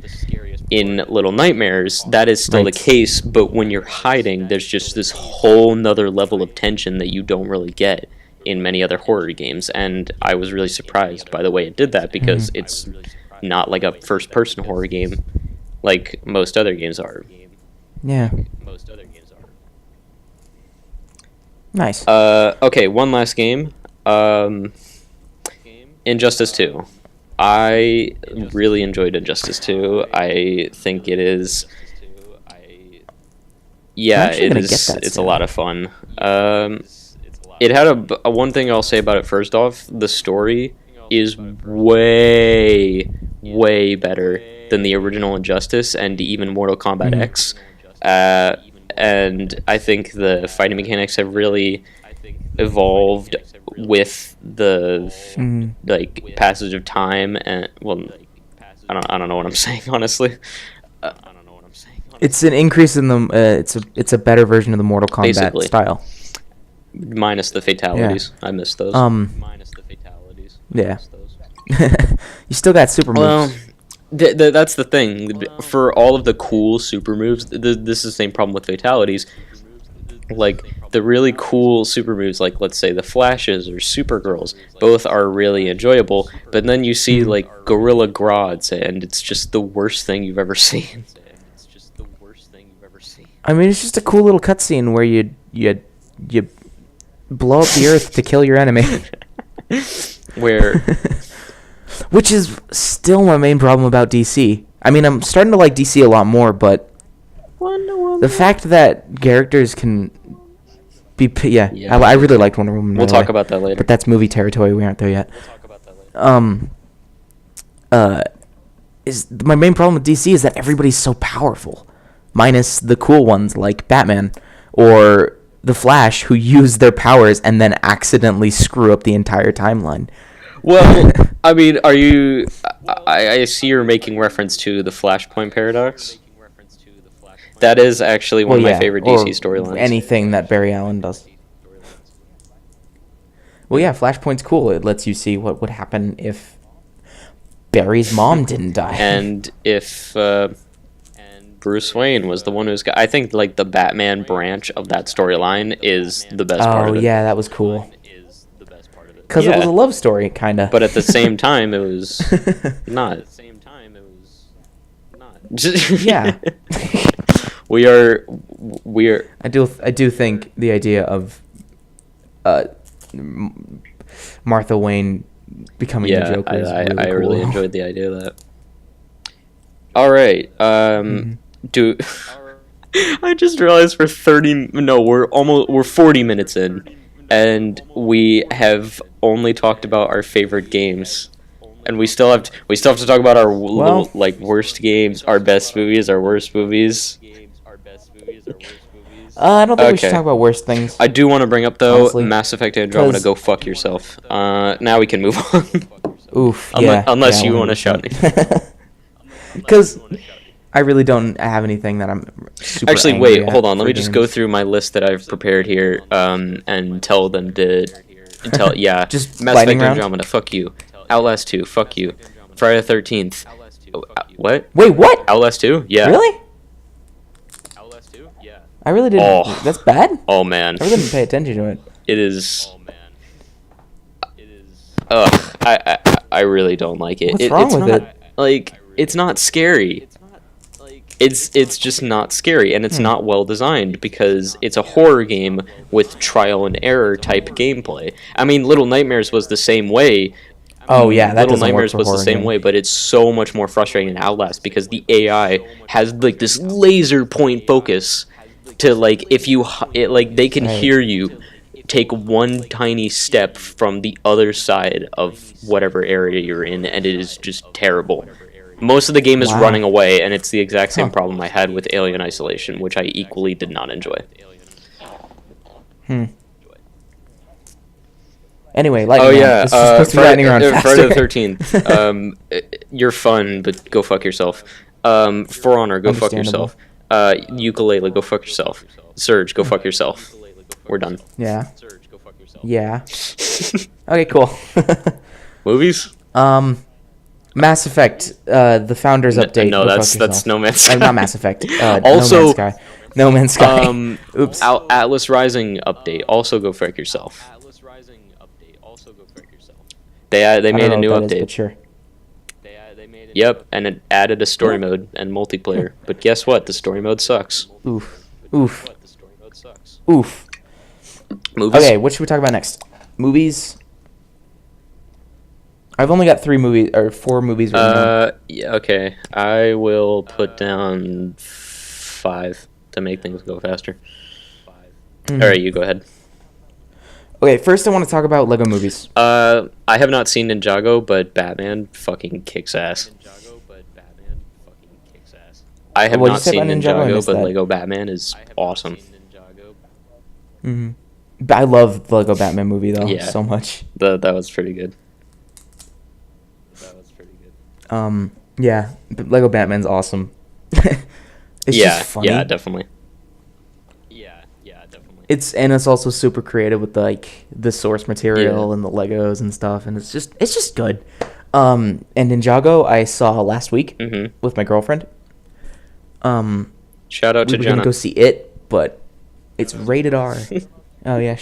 B: In Little Nightmares, that is still the case, but when you're hiding, there's just this whole nother level of tension that you don't really get in many other horror games, and I was really surprised by the way it did that because it's not like a first-person horror game like most other games are.
A: Yeah. Nice.
B: Okay, one last game. Injustice 2. I really enjoyed Injustice 2. I think it is... Yeah, it is. It's a lot of fun. It had a one thing I'll say about it first off. The story is way better than the original Injustice and even Mortal Kombat X. And I think the fighting mechanics have really evolved with the like passage of time, and well, I don't know what I'm saying, honestly.
A: It's an increase in the it's a better version of the Mortal Kombat
B: Basically.
A: style.
B: Minus the fatalities. I missed those.
A: Minus the fatalities. Yeah. You still got super moves.
B: Well, that's the thing. For all of the cool super moves, this is the same problem with fatalities. Like, the really cool super moves, like, let's say, the Flashes or Supergirls, both are really enjoyable, but then you see, like, Gorilla Grodd, and it's just the worst thing you've ever seen.
A: I mean, it's just a cool little cutscene where you blow up the earth to kill your enemy. Which is still my main problem about DC. I mean, I'm starting to like DC a lot more, but the fact that characters can be... I really liked Wonder Woman.
B: We'll talk about that later.
A: But that's movie territory. We aren't there yet. My main problem with DC is that everybody's so powerful. Minus the cool ones like Batman or the Flash, who use their powers and then accidentally screw up the entire timeline.
B: Well, I mean, are you... I see you're making reference to the Flashpoint paradox. That is actually one of my favorite DC storylines.
A: Anything that Barry Allen does. Well, yeah, Flashpoint's cool. It lets you see what would happen if Barry's mom didn't die.
B: And if Bruce Wayne was the one who's got... I think, like, the Batman branch of that storyline is the best part of it.
A: Oh, yeah, that was cool. Because it was a love story, kind of.
B: But at the same time, it was not.
A: Yeah.
B: We are.
A: I do think the idea of Martha Wayne becoming the Joker is really cool.
B: I really enjoyed the idea of that. All right. I just realized we're 40 minutes in, and we have only talked about our favorite games, and we still have to talk about our worst games, our best movies, our worst movies.
A: I don't think we should talk about worst things.
B: I do want to bring up, though,
A: honestly,
B: Mass Effect Andromeda, go fuck yourself. Now we can move on.
A: Oof.
B: Unless you want to shout anything.
A: Because I really don't have anything that I'm super
B: Actually,
A: angry
B: wait,
A: at
B: hold on. Let me
A: games.
B: just go through my list that I've prepared here, and tell them to...
A: Just
B: Mass
A: lightning
B: Effect
A: round?
B: Andromeda, fuck you. Outlast 2, fuck you. Friday the 13th. What?
A: Wait, what?
B: Outlast 2? Yeah.
A: Really? I really didn't.
B: Oh.
A: That's bad?
B: Oh, man.
A: I really didn't pay attention to it.
B: It is... Ugh, I really don't like it.
A: What's wrong with it?
B: Like, it's not scary. It's just not scary, and it's not well designed, because it's a horror game with trial and error type gameplay. I mean, Little Nightmares was the same way.
A: Oh yeah, that
B: Little
A: doesn't
B: Nightmares
A: work for
B: was the same
A: horror
B: way, but it's so much more frustrating in Outlast because the AI has like this laser point focus to like if you they can hear you take one tiny step from the other side of whatever area you're in, and it is just terrible. Most of the game is running away, and it's the exact same problem I had with Alien Isolation, which I equally did not enjoy.
A: Anyway, lightning round. This is supposed to be lightning round
B: Friday the 13th. You're fun, but go fuck yourself. For Honor, go fuck yourself. Ukulele, go fuck yourself. Surge, go fuck yourself. We're done.
A: Yeah. Yeah. Okay, cool.
B: Movies?
A: Mass Effect, the Founders Update.
B: No, that's No Man's Sky.
A: Not Mass Effect.
B: Also,
A: No Man's Sky. Oops.
B: Atlas Rising update. Also, go fuck yourself. They made a new update.
A: Sure.
B: Yep, and it added a story mode and multiplayer. But guess what? The story mode sucks.
A: Oof.
B: Movies?
A: Okay, what should we talk about next? Movies. I've only got 4 movies right now.
B: Yeah, okay. I will put down 5 to make things go faster. Alright, you go ahead.
A: Okay, first I want to talk about Lego movies.
B: I have not seen Ninjago, but Batman fucking kicks ass. I have
A: What'd you
B: not
A: say
B: seen
A: about Ninjago? I
B: Ninjago,
A: missed
B: but
A: that.
B: Lego Batman is awesome.
A: I love the Lego Batman movie though so much.
B: That was pretty good.
A: Yeah, but Lego Batman's awesome. It's just funny.
B: Yeah, definitely.
A: It's also super creative with the source material and the Legos and stuff, and it's just good. And Ninjago I saw last week with my girlfriend.
B: Shout out to
A: we were
B: Jenna.
A: gonna go see it, but it's rated R. Oh yeah,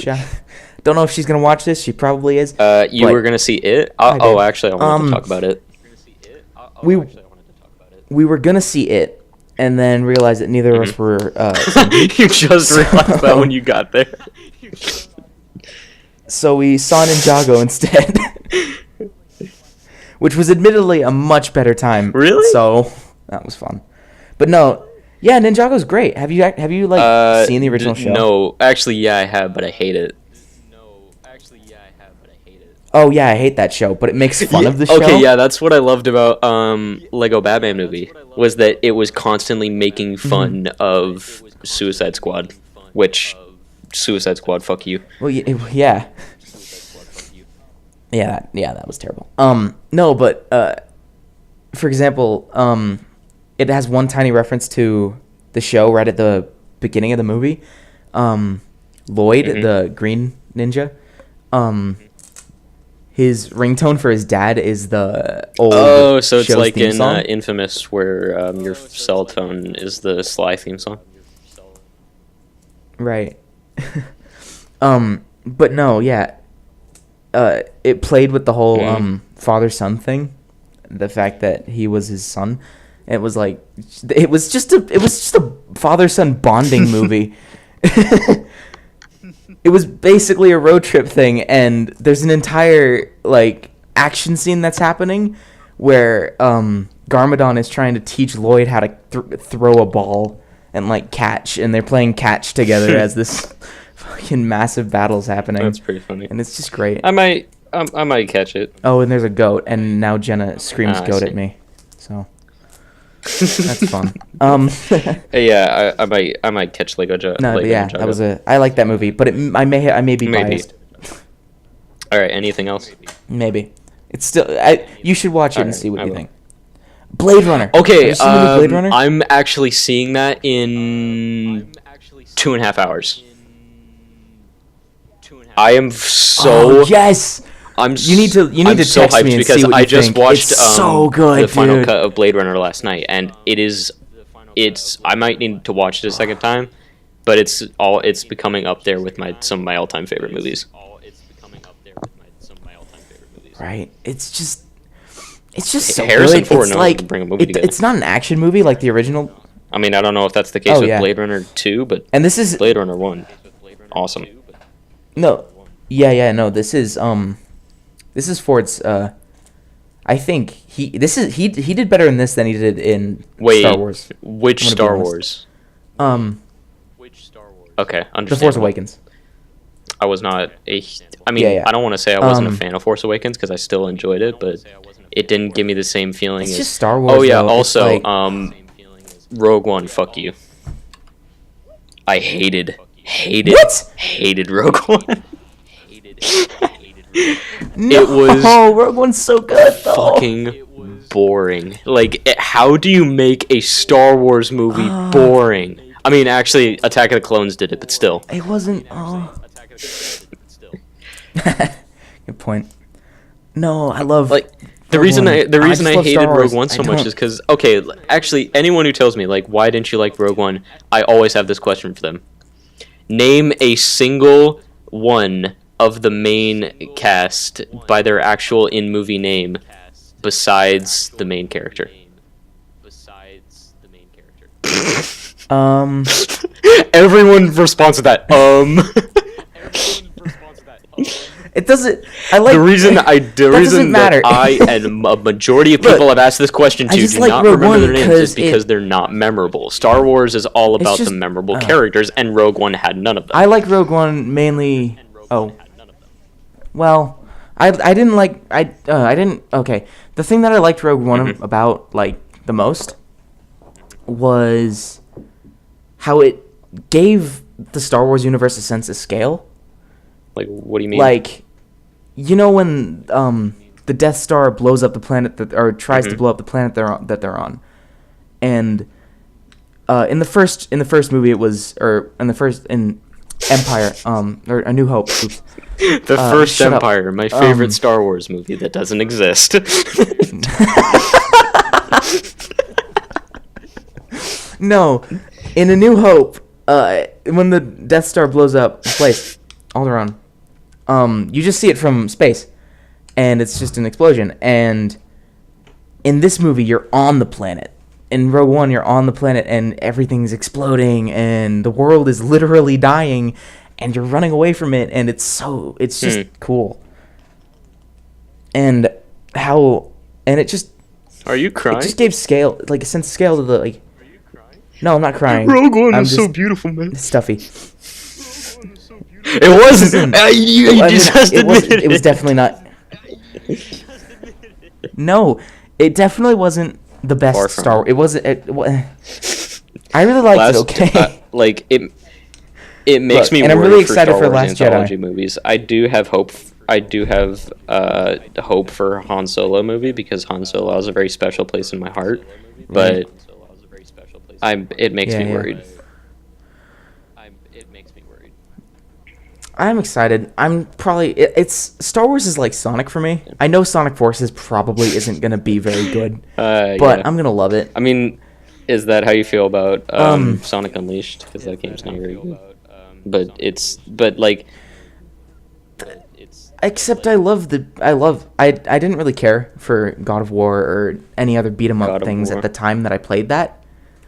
A: don't know if she's gonna watch this. She probably is.
B: You were gonna see it? Actually, I wanted to talk about it.
A: We were gonna see it, and then realized that neither of us were.
B: You just realized that when you got there.
A: So we saw Ninjago instead, which was admittedly a much better time.
B: Really?
A: So that was fun, but no, yeah, Ninjago's great. Have you seen the original show?
B: No, actually, yeah, I have, but I hate it.
A: Oh yeah, I hate that show, but it makes fun of the show.
B: Okay, yeah, that's what I loved about Lego Batman movie, was that it was constantly making fun of Suicide Squad, which Suicide Squad, fuck you.
A: Well, yeah. Yeah, that was terrible. No, but for example, it has one tiny reference to the show right at the beginning of the movie. Lloyd, the Green Ninja, his ringtone for his dad is the old.
B: Oh, so it's
A: show's
B: like
A: theme
B: in
A: song.
B: Infamous, where your cell phone is the Sly theme song.
A: Right. But no, yeah. It played with the whole father-son thing, the fact that he was his son. It was like it was just a father-son bonding movie. It was basically a road trip thing, and there's an entire action scene that's happening where Garmadon is trying to teach Lloyd how to throw a ball and catch, and they're playing catch together as this fucking massive battle's happening.
B: That's pretty funny,
A: and it's just great.
B: I might catch it.
A: Oh, and there's a goat, and now Jenna screams goat at me, so that's fun.
B: Yeah, I might catch Lego.
A: No,
B: Lego
A: but yeah,
B: Ninjago.
A: I like that movie, but I may be biased.
B: All right, anything else?
A: Maybe it's still. You should watch it and see what you think. Blade Runner.
B: Okay,
A: Have you seen the new Blade Runner?
B: I'm actually seeing that in 2.5 hours. I am so.
A: Oh, yes. You need to
B: so
A: text
B: hyped
A: me and
B: because
A: see what
B: I
A: you
B: just
A: think.
B: watched
A: It's so good,
B: the final
A: dude.
B: cut of Blade Runner last night, and it's. I might need to watch it a second time, but it's becoming up there with some of my all-time favorite movies.
A: Right. It's just so
B: Harrison
A: good.
B: Ford
A: It's
B: knows how to bring a movie together.
A: It's not an action movie like the original.
B: I mean, I don't know if that's the case with
A: yeah.
B: Blade Runner 2, but
A: And this is
B: Blade Runner 1, awesome.
A: no. Yeah, no. This is Ford's. I think he did better in this than he did in Star Wars.
B: Which Star Wars? Okay, understandable.
A: The Force Awakens.
B: I was not I mean,
A: Yeah.
B: I don't want to say I wasn't a fan of Force Awakens because I still enjoyed it, but it didn't give me the same feeling.
A: It's
B: as...
A: just Star Wars.
B: Oh yeah,
A: though.
B: also, Rogue One. Fuck you. I hated Rogue One.
A: No,
B: it was
A: Rogue One's so good though.
B: Fucking boring. How do you make a Star Wars movie boring? I mean, actually, Attack of the Clones did it, but still.
A: It wasn't. Good point. No, I love
B: the reason I hated Rogue One so much is because actually, anyone who tells me why didn't you like Rogue One, I always have this question for them. Name a single one of the main cast by their actual in-movie name besides the main character. Everyone responds to that.
A: It doesn't. The
B: reason
A: matter.
B: that I and a majority of people have asked this question to do not remember their names is because they're not memorable. Star Wars is all about the memorable characters, and Rogue One had none of them.
A: I like Rogue One mainly. Well, I didn't like I didn't. Okay, the thing that I liked Rogue One about the most was how it gave the Star Wars universe a sense of scale.
B: Like, what do you mean?
A: Like, you know when the Death Star blows up the planet or tries to blow up the planet that they're on, and in the first movie it was, or in Empire, or A New Hope. Oops.
B: The first Empire, my favorite Star Wars movie that doesn't exist.
A: No, in A New Hope, when the Death Star blows up the place, Alderaan, you just see it from space, and it's just an explosion. And in this movie, you're on the planet. In Rogue One, you're on the planet, and everything's exploding, and the world is literally dying, and you're running away from it, and it's just cool. And it just...
B: Are you crying?
A: It just gave scale, like a sense of scale to the, like... No, I'm not crying.
B: Rogue One is so beautiful, man.
A: It's stuffy.
B: It wasn't. You just admitted
A: it was definitely not. No, it definitely wasn't the best Star Wars. It wasn't. I really liked it. Okay.
B: Like it makes me.
A: And I'm really excited for Last
B: Jedi
A: Jedi
B: movies. I do have hope. I do have hope for Han Solo movie because Han Solo has a very special place in my heart. But it makes me worried.
A: I'm excited. I'm probably... It's Star Wars is like Sonic for me. I know Sonic Forces probably isn't going to be very good, but I'm going to love it.
B: I mean, is that how you feel about Sonic Unleashed? Because that game's not very good.
A: Except I didn't really care for God of War or any other beat 'em up things at the time that I played that.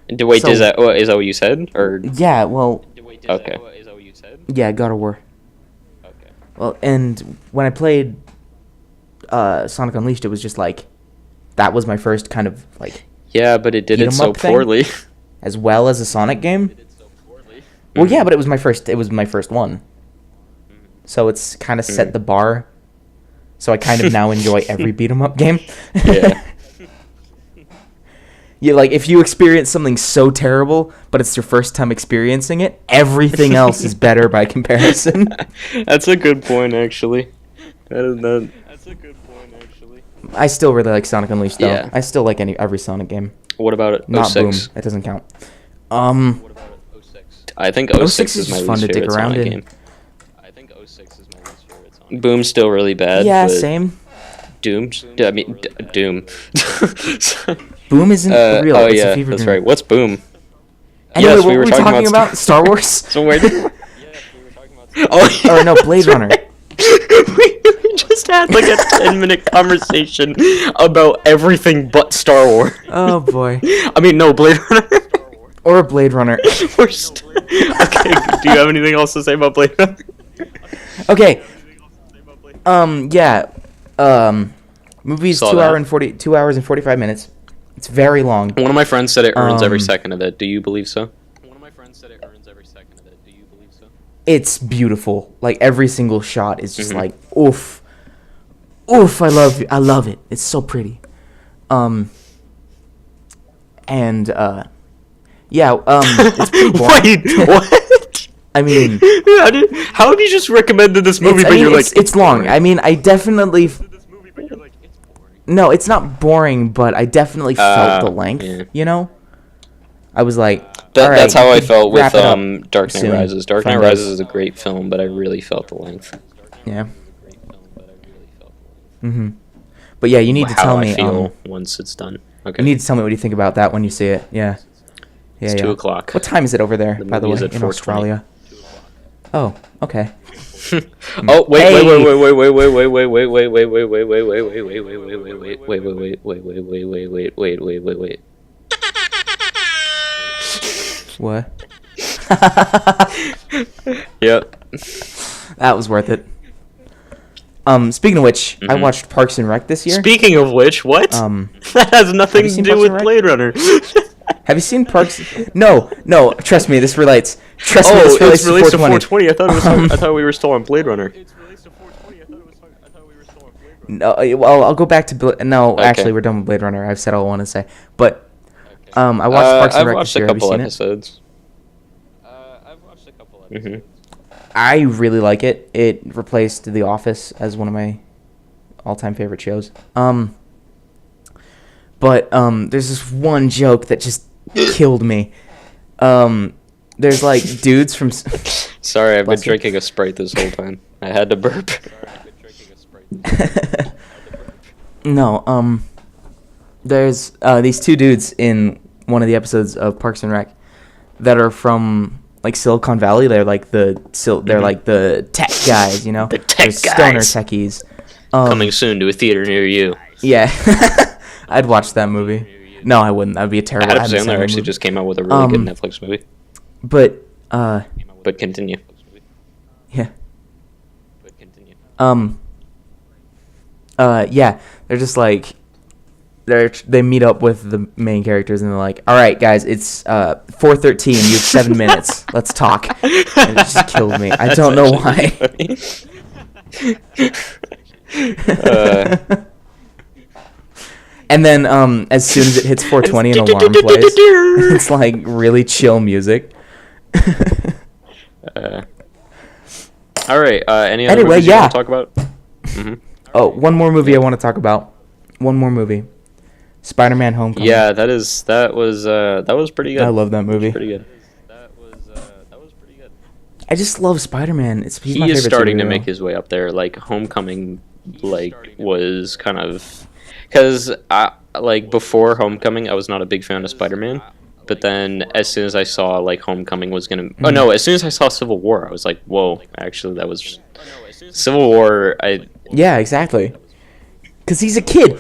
B: Wait, is that what you said? Or
A: yeah, well...
B: Okay.
A: Yeah, God of War. Well, and when I played Sonic Unleashed, it was just like, that was my first kind of like...
B: Yeah, but it did it so poorly.
A: As well as a Sonic game. Well, yeah, but it was my first one. So it's kind of set the bar. So I kind of now enjoy every beat 'em up game.
B: Yeah.
A: Yeah, like, if you experience something so terrible, but it's your first time experiencing it, everything else is better by comparison.
B: That's a good point, actually. That's a good point, actually.
A: I still really like Sonic Unleashed, though.
B: Yeah.
A: I still like every Sonic game.
B: What about 06?
A: Not Boom. That doesn't count.
B: What about 06? I think 06 is my least favorite Sonic game. I think 06 is my least favorite Sonic. Boom's still really bad.
A: Yeah, same.
B: Doom.
A: Boom isn't real.
B: Oh,
A: it's
B: yeah,
A: a fever
B: that's
A: dream.
B: right. What's Boom?
A: Anyway, yes, we were talking about Star Wars?
B: So where did... Yes, we were talking about...
A: Or no, Blade Runner.
B: We just had like a 10-minute conversation about everything but Star Wars.
A: Oh, boy.
B: I mean, no, Blade Runner.
A: Or Blade Runner.
B: Okay, do you have anything else to say about Blade Runner?
A: Okay. Movie's 2 hours and 45 minutes. It's very long.
B: One of my friends said it earns every second of it. Do you believe so?
A: It's beautiful. Like, every single shot is just like, oof. Oof, I love it. It's so pretty. It's pretty boring.
B: Wait, what?
A: I mean...
B: How have you just recommended this movie, but you're like...
A: It's long. I mean, I definitely... No, it's not boring, but I definitely felt the length, you know? I was like...
B: That's how I felt with Dark Knight Rises. Dark Knight Rises is a great film, but I really felt the length.
A: Yeah. But yeah, you need to tell me...
B: once it's done. Okay.
A: You need to tell me what you think about that when you see it. Yeah.
B: It's 2 o'clock.
A: What time is it over there, by the way, in Australia? Oh, okay.
B: Oh, wait.
A: What?
B: Yep.
A: That was worth it. Speaking of which, I watched Parks and Rec this year.
B: Speaking of which, what? That has nothing to do with Blade Runner.
A: Have you seen Parks? No. Trust me, this relates. This
B: relates to 420. I thought we were still on Blade Runner.
A: No, well, I'll go back to no. Okay. Actually, we're done with Blade Runner. I've said all I want to say, but I watched Parks and
B: I've
A: Rec
B: watched
A: this year.
B: a
A: Have you
B: couple
A: seen it?
B: episodes.
A: I really like it. It replaced The Office as one of my all-time favorite shows. But there's this one joke that just killed me. There's like dudes from.
B: Sorry, I've been drinking a Sprite this whole time. I had to burp.
A: No, there's these two dudes in one of the episodes of Parks and Rec that are from like Silicon Valley. They're like like the tech guys, you know.
B: The tech guys.
A: Stoner techies.
B: Coming soon to a theater near you.
A: Yeah, I'd watch that movie. No, I wouldn't. That'd be a terrible.
B: Adam Sandler actually just came out with a really good Netflix movie.
A: But
B: continue.
A: Yeah. Yeah, they're just like they meet up with the main characters and they're like, all right, guys, it's 4:13. You have 7 minutes. Let's talk. And it just killed me. I don't know why. And then as soon as it hits 4:20, an alarm plays. It's like really chill music.
B: All right. Any other movies you want to talk about? Mm-hmm.
A: Oh, one more movie I want to talk about. One more movie. Spider-Man: Homecoming.
B: Yeah, that was pretty good.
A: I love that movie.
B: Pretty good.
C: That was pretty good.
A: I just love Spider-Man. He's my
B: He
A: favorite
B: is starting to
A: superhero.
B: make his way up there. Like Homecoming, was kind of because before Homecoming, I was not a big fan of Spider-Man. But then, as soon as I saw Homecoming was gonna, as soon as I saw Civil War, I was like, whoa! Actually, that was Civil War.
A: Yeah, exactly. Because he's a kid.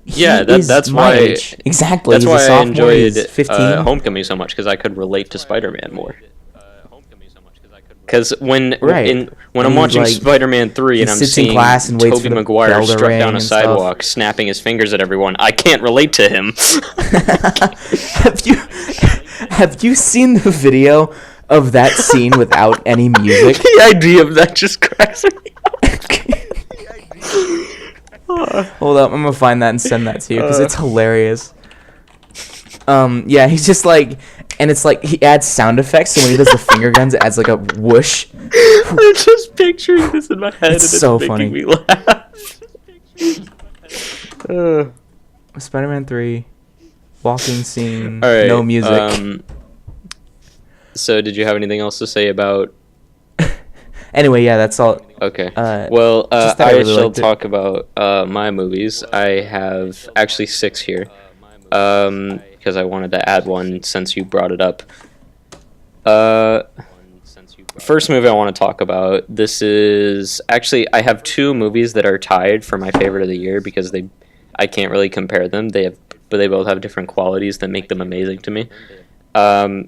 A: That's
B: why
A: age. Exactly.
B: That's
A: he's
B: why
A: a sophomore,
B: I enjoyed
A: he's 15.
B: Homecoming so much because I could relate to Spider-Man more. Because when I'm watching Spider-Man 3 and I'm seeing Tobey Maguire strut down a sidewalk, snapping his fingers at everyone, I can't relate to him.
A: Have you seen the video of that scene without any music?
B: The idea of that just cracks me up.
A: Hold up, I'm gonna find that and send that to you because it's hilarious. Yeah, he's just like, and it's like he adds sound effects, so when he does the finger guns, it adds like a whoosh.
B: I'm just picturing this in my head,
A: It's
B: and it's
A: so
B: making
A: funny.
B: me laugh.
A: Spider-Man 3, walking scene,
B: All right,
A: no music.
B: So, did you have anything else to say about?
A: Anyway, yeah, that's all.
B: Okay.
A: Just that
B: I
A: really
B: shall
A: liked it.
B: talk about my movies. I have actually 6 here. Because I wanted to add one since you brought it up. First movie I want to talk about. This is actually I have 2 movies that are tied for my favorite of the year because I can't really compare them. But they both have different qualities that make them amazing to me.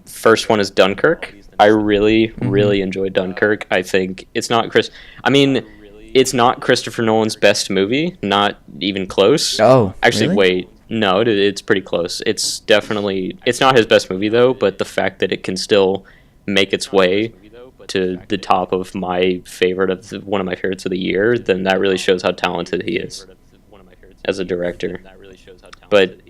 B: First one is Dunkirk. I really enjoyed Dunkirk. I think it's not Christopher Nolan's best movie, not even close.
A: Oh,
B: actually,
A: really?
B: wait. No, it's pretty close. It's not his best movie though, but the fact that it can still make its way to the top of my favorite of one of my favorites of the year, then that really shows how talented he is as a director. But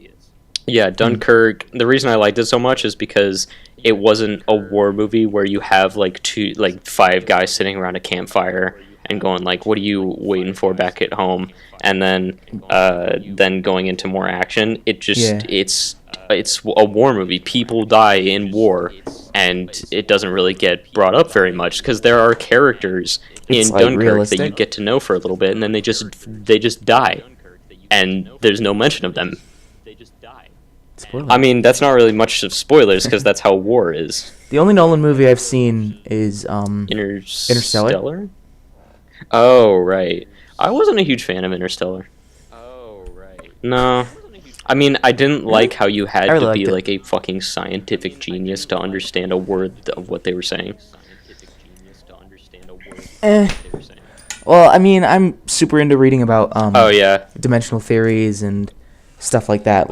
B: yeah, Dunkirk, the reason I liked it so much is because it wasn't a war movie where you have 5 guys sitting around a campfire and going what are you waiting for back at home, and then going into more action. It's a war movie. People die in war, and it doesn't really get brought up very much because there are characters in Dunkirk
A: realistic.
B: that you get to know for a little bit, and then they just die, and there's no mention of them.
A: Spoiler.
B: I mean, that's not really much of spoilers because that's how war is.
A: The only Nolan movie I've seen is
B: Interstellar? Oh, right. I wasn't a huge fan of Interstellar. No. I mean, I didn't like how you had to be a fucking scientific genius to understand a word of what they were saying.
A: Well, I mean, I'm super into reading about dimensional theories and stuff like that.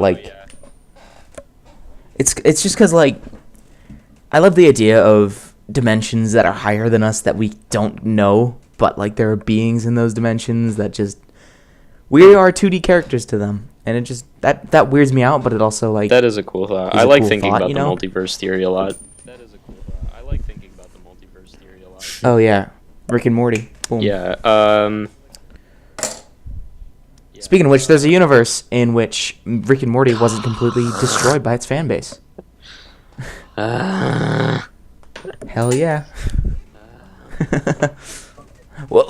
A: It's just because I love the idea of dimensions that are higher than us that we don't know, but there are beings in those dimensions that just we are 2D characters to them, and it just that weirds me out, but it also like
B: That is a cool thought.
A: is
B: I
A: a
B: like
A: cool
B: thinking
A: thought,
B: about
A: you
B: the
A: know?
B: multiverse theory a lot.
A: Oh yeah, Rick and Morty. Boom.
B: Yeah.
A: Speaking of which, there's a universe in which Rick and Morty wasn't completely destroyed by its fan base. Hell yeah. Well,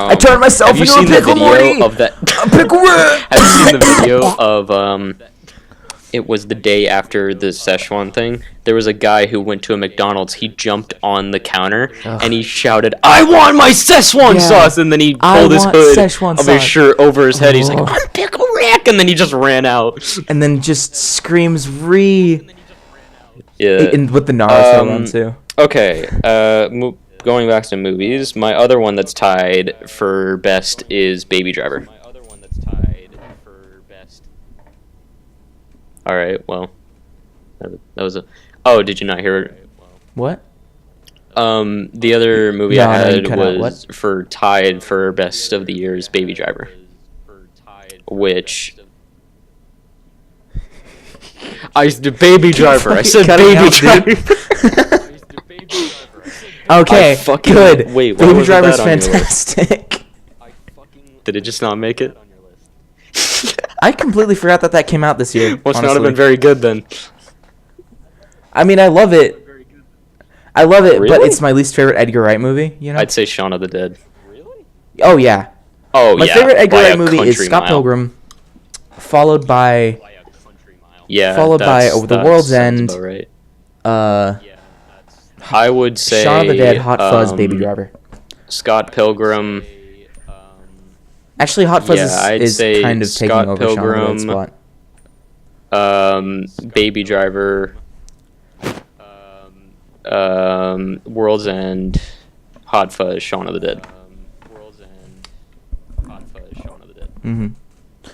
A: I turned myself
B: have you
A: into a
B: seen the
A: pickle, Morty.
B: video of that?
A: A pickle.
B: Have you seen the video of it was the day after the Szechuan thing. There was a guy who went to a McDonald's. He jumped on the counter and he shouted, "I want my Szechuan sauce!" And then he pulled his hood of his shirt over his head. He's like, "I'm Pickle Rick!" And then he just ran out.
A: And then just screams
B: Yeah.
A: with the Naruto one too.
B: Okay. Going back to movies, my other one that's tied for best is Baby Driver. All right. Well, that was a. Oh, did you not hear it?
A: What?
B: The other movie
A: No,
B: I
A: no, you
B: had
A: cut out.
B: was tied for best of the year is Baby Driver, which Baby Driver. I said
A: Cutting
B: Baby
A: out,
B: Driver.
A: Okay, good.
B: Wait, why
A: Baby
B: wasn't
A: Driver's
B: that on your list?
A: fantastic.
B: Did it just not make it?
A: I completely forgot that came out this year.
B: Must not have
A: honestly.
B: been very good then.
A: I mean, I love it. I love it, but
B: Really?
A: it's my least favorite Edgar Wright movie. You know?
B: I'd say Shaun of the Dead.
A: Oh yeah.
B: Oh
A: My
B: yeah.
A: favorite Edgar
B: by
A: Wright
B: a
A: movie is
B: country
A: Scott
B: mile.
A: Pilgrim, followed by
B: Yeah.
A: followed by
B: that's-
A: Over the
B: that
A: World's
B: sounds
A: End.
B: about right.
A: uh,
B: I would say
A: Shaun of the Dead, Hot Fuzz, Baby Driver.
B: Scott Pilgrim.
A: Actually, Hot Fuzz
B: Yeah, I'd
A: is
B: say
A: kind of taking
B: Scott
A: over Shaun of the
B: Pilgrim,
A: Dead's spot.
B: Baby Driver, World's End, Hot Fuzz, Shaun of the Dead.
A: hmm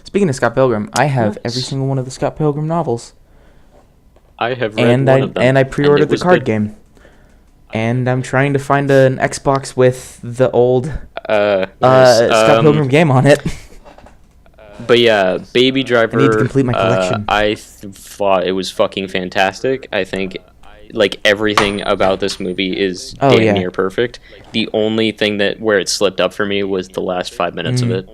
A: Speaking of Scott Pilgrim, I have every single one of the Scott Pilgrim novels,
B: I have read
A: and
B: one of them,
A: I pre-ordered
B: it
A: the
B: was
A: card
B: good.
A: game, and I'm trying to find an Xbox with the old
B: Nice.
A: Scott Pilgrim game on it.
B: But yeah, Baby Driver.
A: I need to complete my collection.
B: I thought it was fucking fantastic. I think like everything about this movie is
A: Oh,
B: damn
A: yeah.
B: near perfect. The only thing where it slipped up for me was the last 5 minutes of it.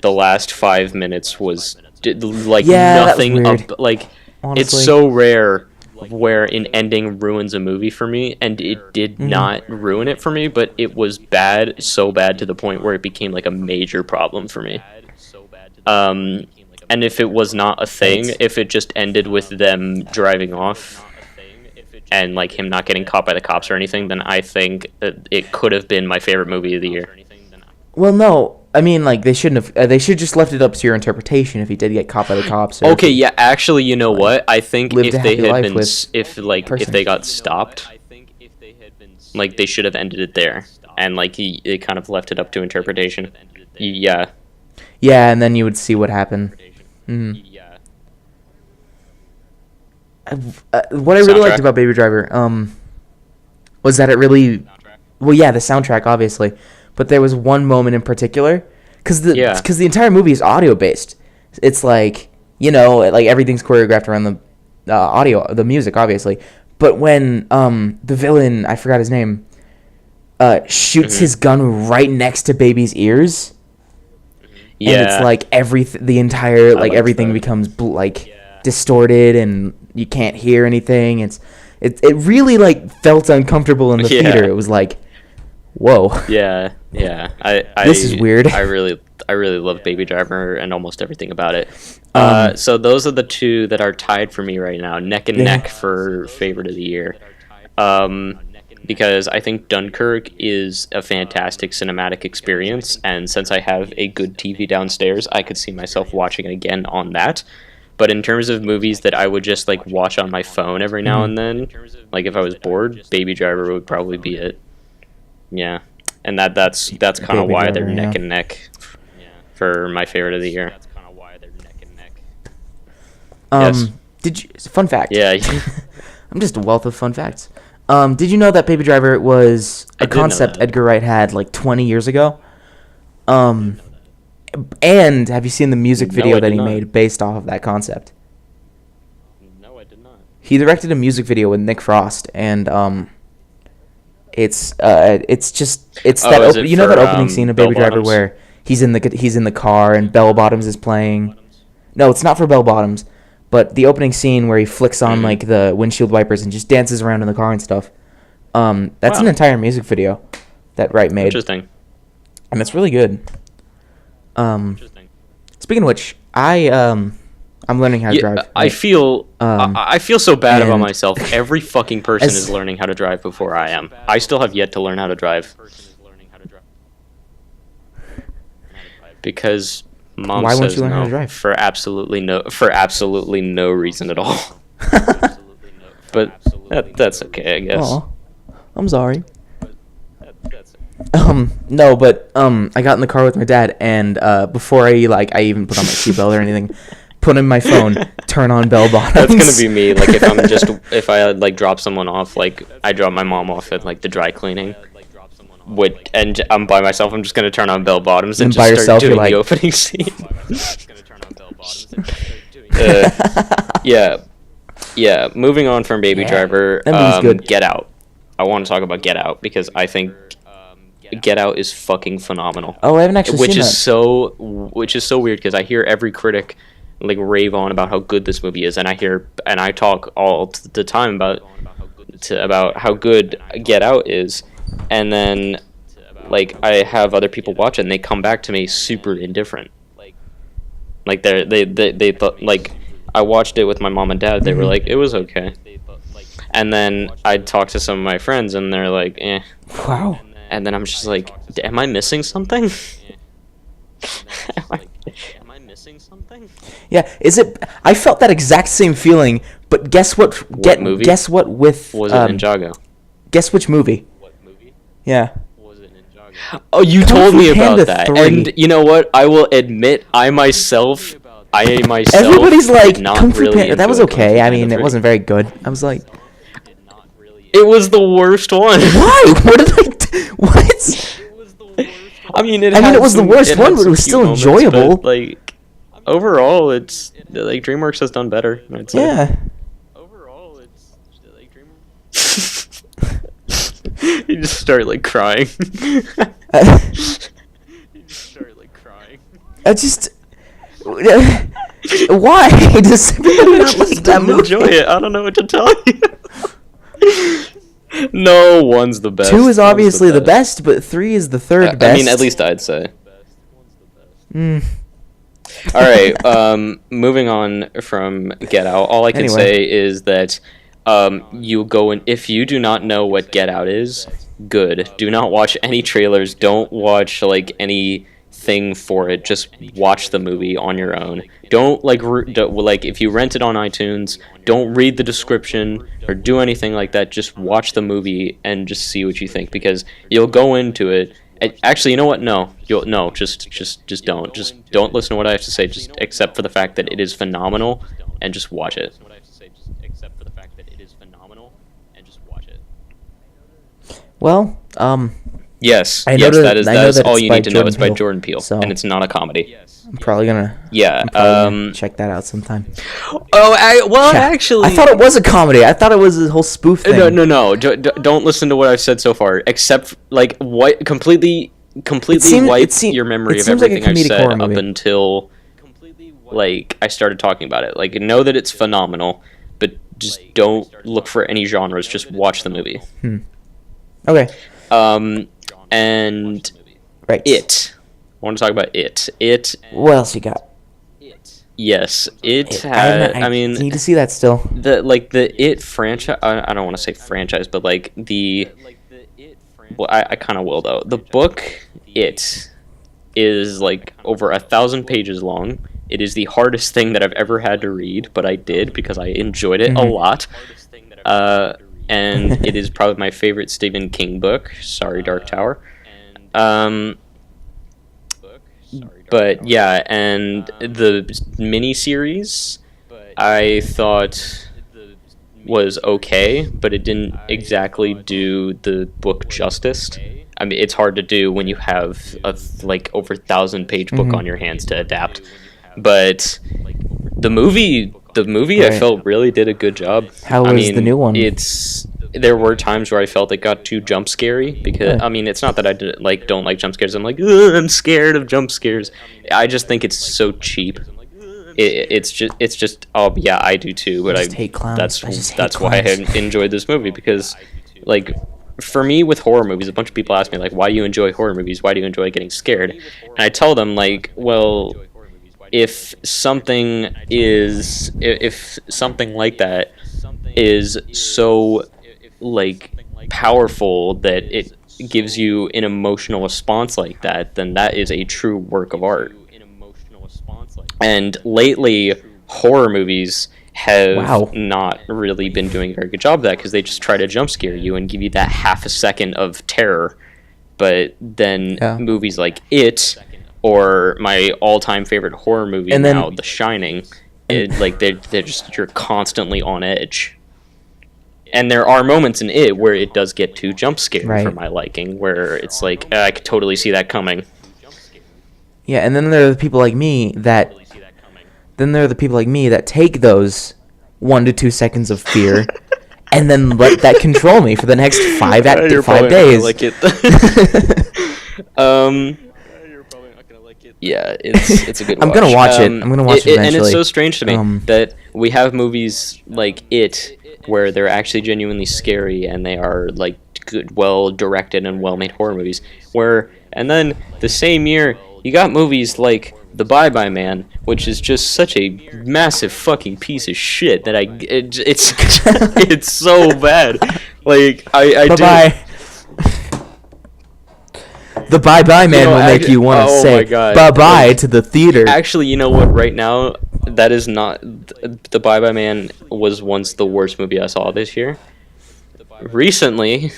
B: The last 5 minutes was like
A: Yeah, that was
B: nothing
A: weird.
B: up. Like
A: Honestly.
B: it's so rare where an ending ruins a movie for me, and it did not ruin it for me, but it was bad, so bad to the point where it became like a major problem for me. And if it was not a thing, if it just ended with them driving off and like him not getting caught by the cops or anything, then I think that it could have been my favorite movie of the year.
A: Well, no. I mean, like, they shouldn't have... they should just left it up to your interpretation if he did get caught by the cops. Or
B: Okay, yeah, actually, you know what? I think
A: lived
B: if
A: a
B: they
A: happy
B: had
A: life
B: been,
A: with
B: if they got stopped, like, they should have ended it there. And, like, it kind of left it up to interpretation. Yeah.
A: Yeah, and then you would see what happened. Mhm. What I really liked
B: Soundtrack?
A: about Baby Driver was that it really... Well, yeah, the soundtrack, obviously. But there was one moment in particular, because the entire movie is audio based. It's like, you know, like everything's choreographed around the audio, the music, obviously. But when the villain, I forgot his name, shoots his gun right next to Baby's ears, and it's like the entire like everything becomes distorted and you can't hear anything. It really like felt uncomfortable in the theater. It was like, whoa.
B: Yeah.
A: This is weird.
B: I really love Baby Driver and almost everything about it. So those are the two that are tied for me right now, neck and neck for favorite of the year. Because I think Dunkirk is a fantastic cinematic experience, and since I have a good TV downstairs, I could see myself watching it again on that. But in terms of movies that I would just like watch on my phone every now and then, like if I was bored, Baby Driver would probably be it. Yeah, and that's kind of why they're neck and neck for my favorite of the year. Yes.
A: Did you? Fun fact.
B: Yeah.
A: I'm just a wealth of fun facts. Did you know that Baby Driver was a concept Edgar Wright had like 20 years ago? And have you seen the music
B: No,
A: video
B: I
A: that
B: did
A: he
B: not.
A: made based off of that concept?
C: No, I did not.
A: He directed a music video with Nick Frost, and it's just
B: Oh,
A: that
B: is it
A: you know
B: for,
A: that opening scene of Baby
B: Bell
A: Driver
B: Bottoms?
A: where he's in the car and Bell Bottoms is playing. No, it's not for Bell Bottoms, but the opening scene where he flicks on like the windshield wipers and just dances around in the car and stuff. That's an
B: Wow.
A: entire music video that Wright made,
B: Interesting.
A: and it's really good.
C: Interesting.
A: Speaking of which, I'm learning how to drive.
B: I feel I feel so bad about
A: and
B: myself. Every fucking person
A: as-
B: is learning how to drive before I am. I still have yet to learn how to drive because mom
A: Why won't
B: says
A: you learn how
B: no
A: to drive?
B: for absolutely no reason at all. But that's okay, I guess.
A: Aw, I'm sorry. No, but I got in the car with my dad, and before I even put on my seatbelt or anything, put in my phone, turn on Bell Bottoms.
B: That's gonna be me. Like if I like drop someone off, like I drop my mom off at like the dry cleaning, and I'm by myself, I'm just gonna turn on Bell Bottoms and
A: And by
B: just start
A: yourself, you're
B: doing
A: like-
B: the opening scene. Yeah. Moving on from Baby
A: Yeah,
B: Driver,
A: that movie's good.
B: Get Out. I want to talk about Get Out because I think Get Out is fucking phenomenal.
A: Oh, I haven't actually
B: which
A: seen
B: is
A: that.
B: which is so weird because I hear every critic like rave on about how good this movie is, and I talk all the time about how good Get Out is, and then like I have other people watch it and they come back to me super indifferent. Like they thought, like I watched it with my mom and dad, they were like it was okay, and then I'd talk to some of my friends and they're like eh.
A: Wow.
B: And then I'm just like, am I missing something? Am I missing something?
A: Yeah, is it? I felt that exact same feeling, but guess what?
B: Movie?
A: Guess what? With
B: Was it Ninjago?
A: guess which movie?
C: What movie?
A: Yeah.
C: Was it Ninjago?
B: Oh, you
A: Kung
B: told
A: Fu
B: me about
A: Panda
B: that.
A: 3.
B: And you know what? I will admit, I myself
A: Everybody's like
B: did not
A: Kung Fu
B: really
A: Panda. That was
B: enjoy Kung
A: okay.
B: Fu
A: I
B: Panda
A: mean, it
B: 3.
A: wasn't very good. I was like,
B: It was the worst one.
A: why? What did I? What?
B: I mean,
A: I mean, it was the worst
B: had
A: one, but it
B: some
A: was
B: cute
A: still
B: moments,
A: enjoyable.
B: but, like, overall, it's like DreamWorks has done better. I'd say.
A: Yeah.
C: Overall, it's like
B: You just start like crying.
A: I just. Why does everybody not like that
B: Didn't
A: movie?
B: enjoy it. I don't know what to tell you. No, one's the best.
A: 2 is
B: One's
A: obviously the best, but 3 is the third best.
B: I mean, at least I'd say.
A: Mm.
B: All right. Moving on from Get Out, all I can
A: Anyway.
B: say is that you go in. If you do not know what Get Out is, good. Do not watch any trailers. Don't watch like anything for it. Just watch the movie on your own. Don't like if you rent it on iTunes. Don't read the description or do anything like that. Just watch the movie and just see what you think, because you'll go into it. Actually, you know what? No, just don't. Just don't listen to what I have to say. Just accept for the fact that it is phenomenal, and just watch it.
A: Well,
B: Yes,
A: I know
B: yes,
A: that-
B: that is
A: I know
B: that is
A: that
B: all
A: it's
B: you
A: by
B: need to know.
A: Jordan
B: It's by
A: Peele,
B: Jordan Peele,
A: so-
B: and it's not a comedy.
A: I'm probably gonna
B: Yeah.
A: check that out sometime.
B: Well,
A: Yeah.
B: actually,
A: I thought it was a comedy. I thought it was a whole spoof thing.
B: No. Don't listen to what I've said so far. Except like what completely wipe your memory
A: it
B: of
A: seems like a
B: everything I've
A: comedic
B: said
A: horror
B: up
A: movie.
B: until like I started talking about it. Like, know that it's phenomenal, but just don't look for any genres. Just watch the movie.
A: Okay.
B: And
A: Right.
B: It. I want to talk about It. It.
A: What else you got?
B: Yes, it
A: I
B: had. I mean,
A: need to see that still.
B: the It franchise. I don't want to say franchise, but like the. Well, I kind of will though. The book It is like over 1,000 pages long. It is the hardest thing that I've ever had to read, but I did because I enjoyed it a lot. And it is probably my favorite Stephen King book. Sorry, Dark Tower. But yeah, and the miniseries, I thought was okay, but it didn't exactly do the book justice. I mean, it's hard to do when you have a like over 1,000-page book on your hands to adapt. But the movie
A: Right.
B: I felt really did a good job.
A: How
B: I
A: was
B: mean,
A: the new one?
B: There were times where I felt it got too jump scary because I mean, it's not that I don't like jump scares. I'm like, "Ugh, I'm scared of jump scares. I just think it's so cheap. It's just oh yeah, I do too, but
A: just hate clowns. I just hate
B: that's why I
A: clowns.
B: enjoyed this movie, because like for me with horror movies, a bunch of people ask me like, why do you enjoy horror movies? Why do you enjoy getting scared? And I tell them like, well, if something like that is so like powerful that it gives you an emotional response like that, then that is a true work of art. And lately, horror movies have not really been doing a very good job of that, because they just try to jump scare you and give you that half a second of terror. But then movies like It, or my all-time favorite horror movie
A: And then-
B: now, The Shining, they're just, you're constantly on edge. And there are moments in It where it does get too jump scary for my liking, where it's like, I could totally see that coming.
A: Yeah, and then there are the people like me that take those 1 to 2 seconds of fear and then let that control me for the next 5
B: You're probably
A: days.
B: not gonna like it.
C: You're probably not gonna like it.
B: Yeah, it's a good watch.
A: I'm gonna watch it. I'm gonna watch it
B: And it's
A: eventually.
B: so strange to me that we have movies like It, where they're actually genuinely scary and they are like good, well directed and well made horror movies. And then the same year you got movies like The Bye Bye Man, which is just such a massive fucking piece of shit that it's it's so bad. Like I
A: Bye-bye. The bye-bye man will make you want to
B: oh
A: say
B: my God.
A: bye-bye to the theater.
B: Actually, you know what? Right now, that is not The Bye Bye Man was once the worst movie I saw this year. Recently,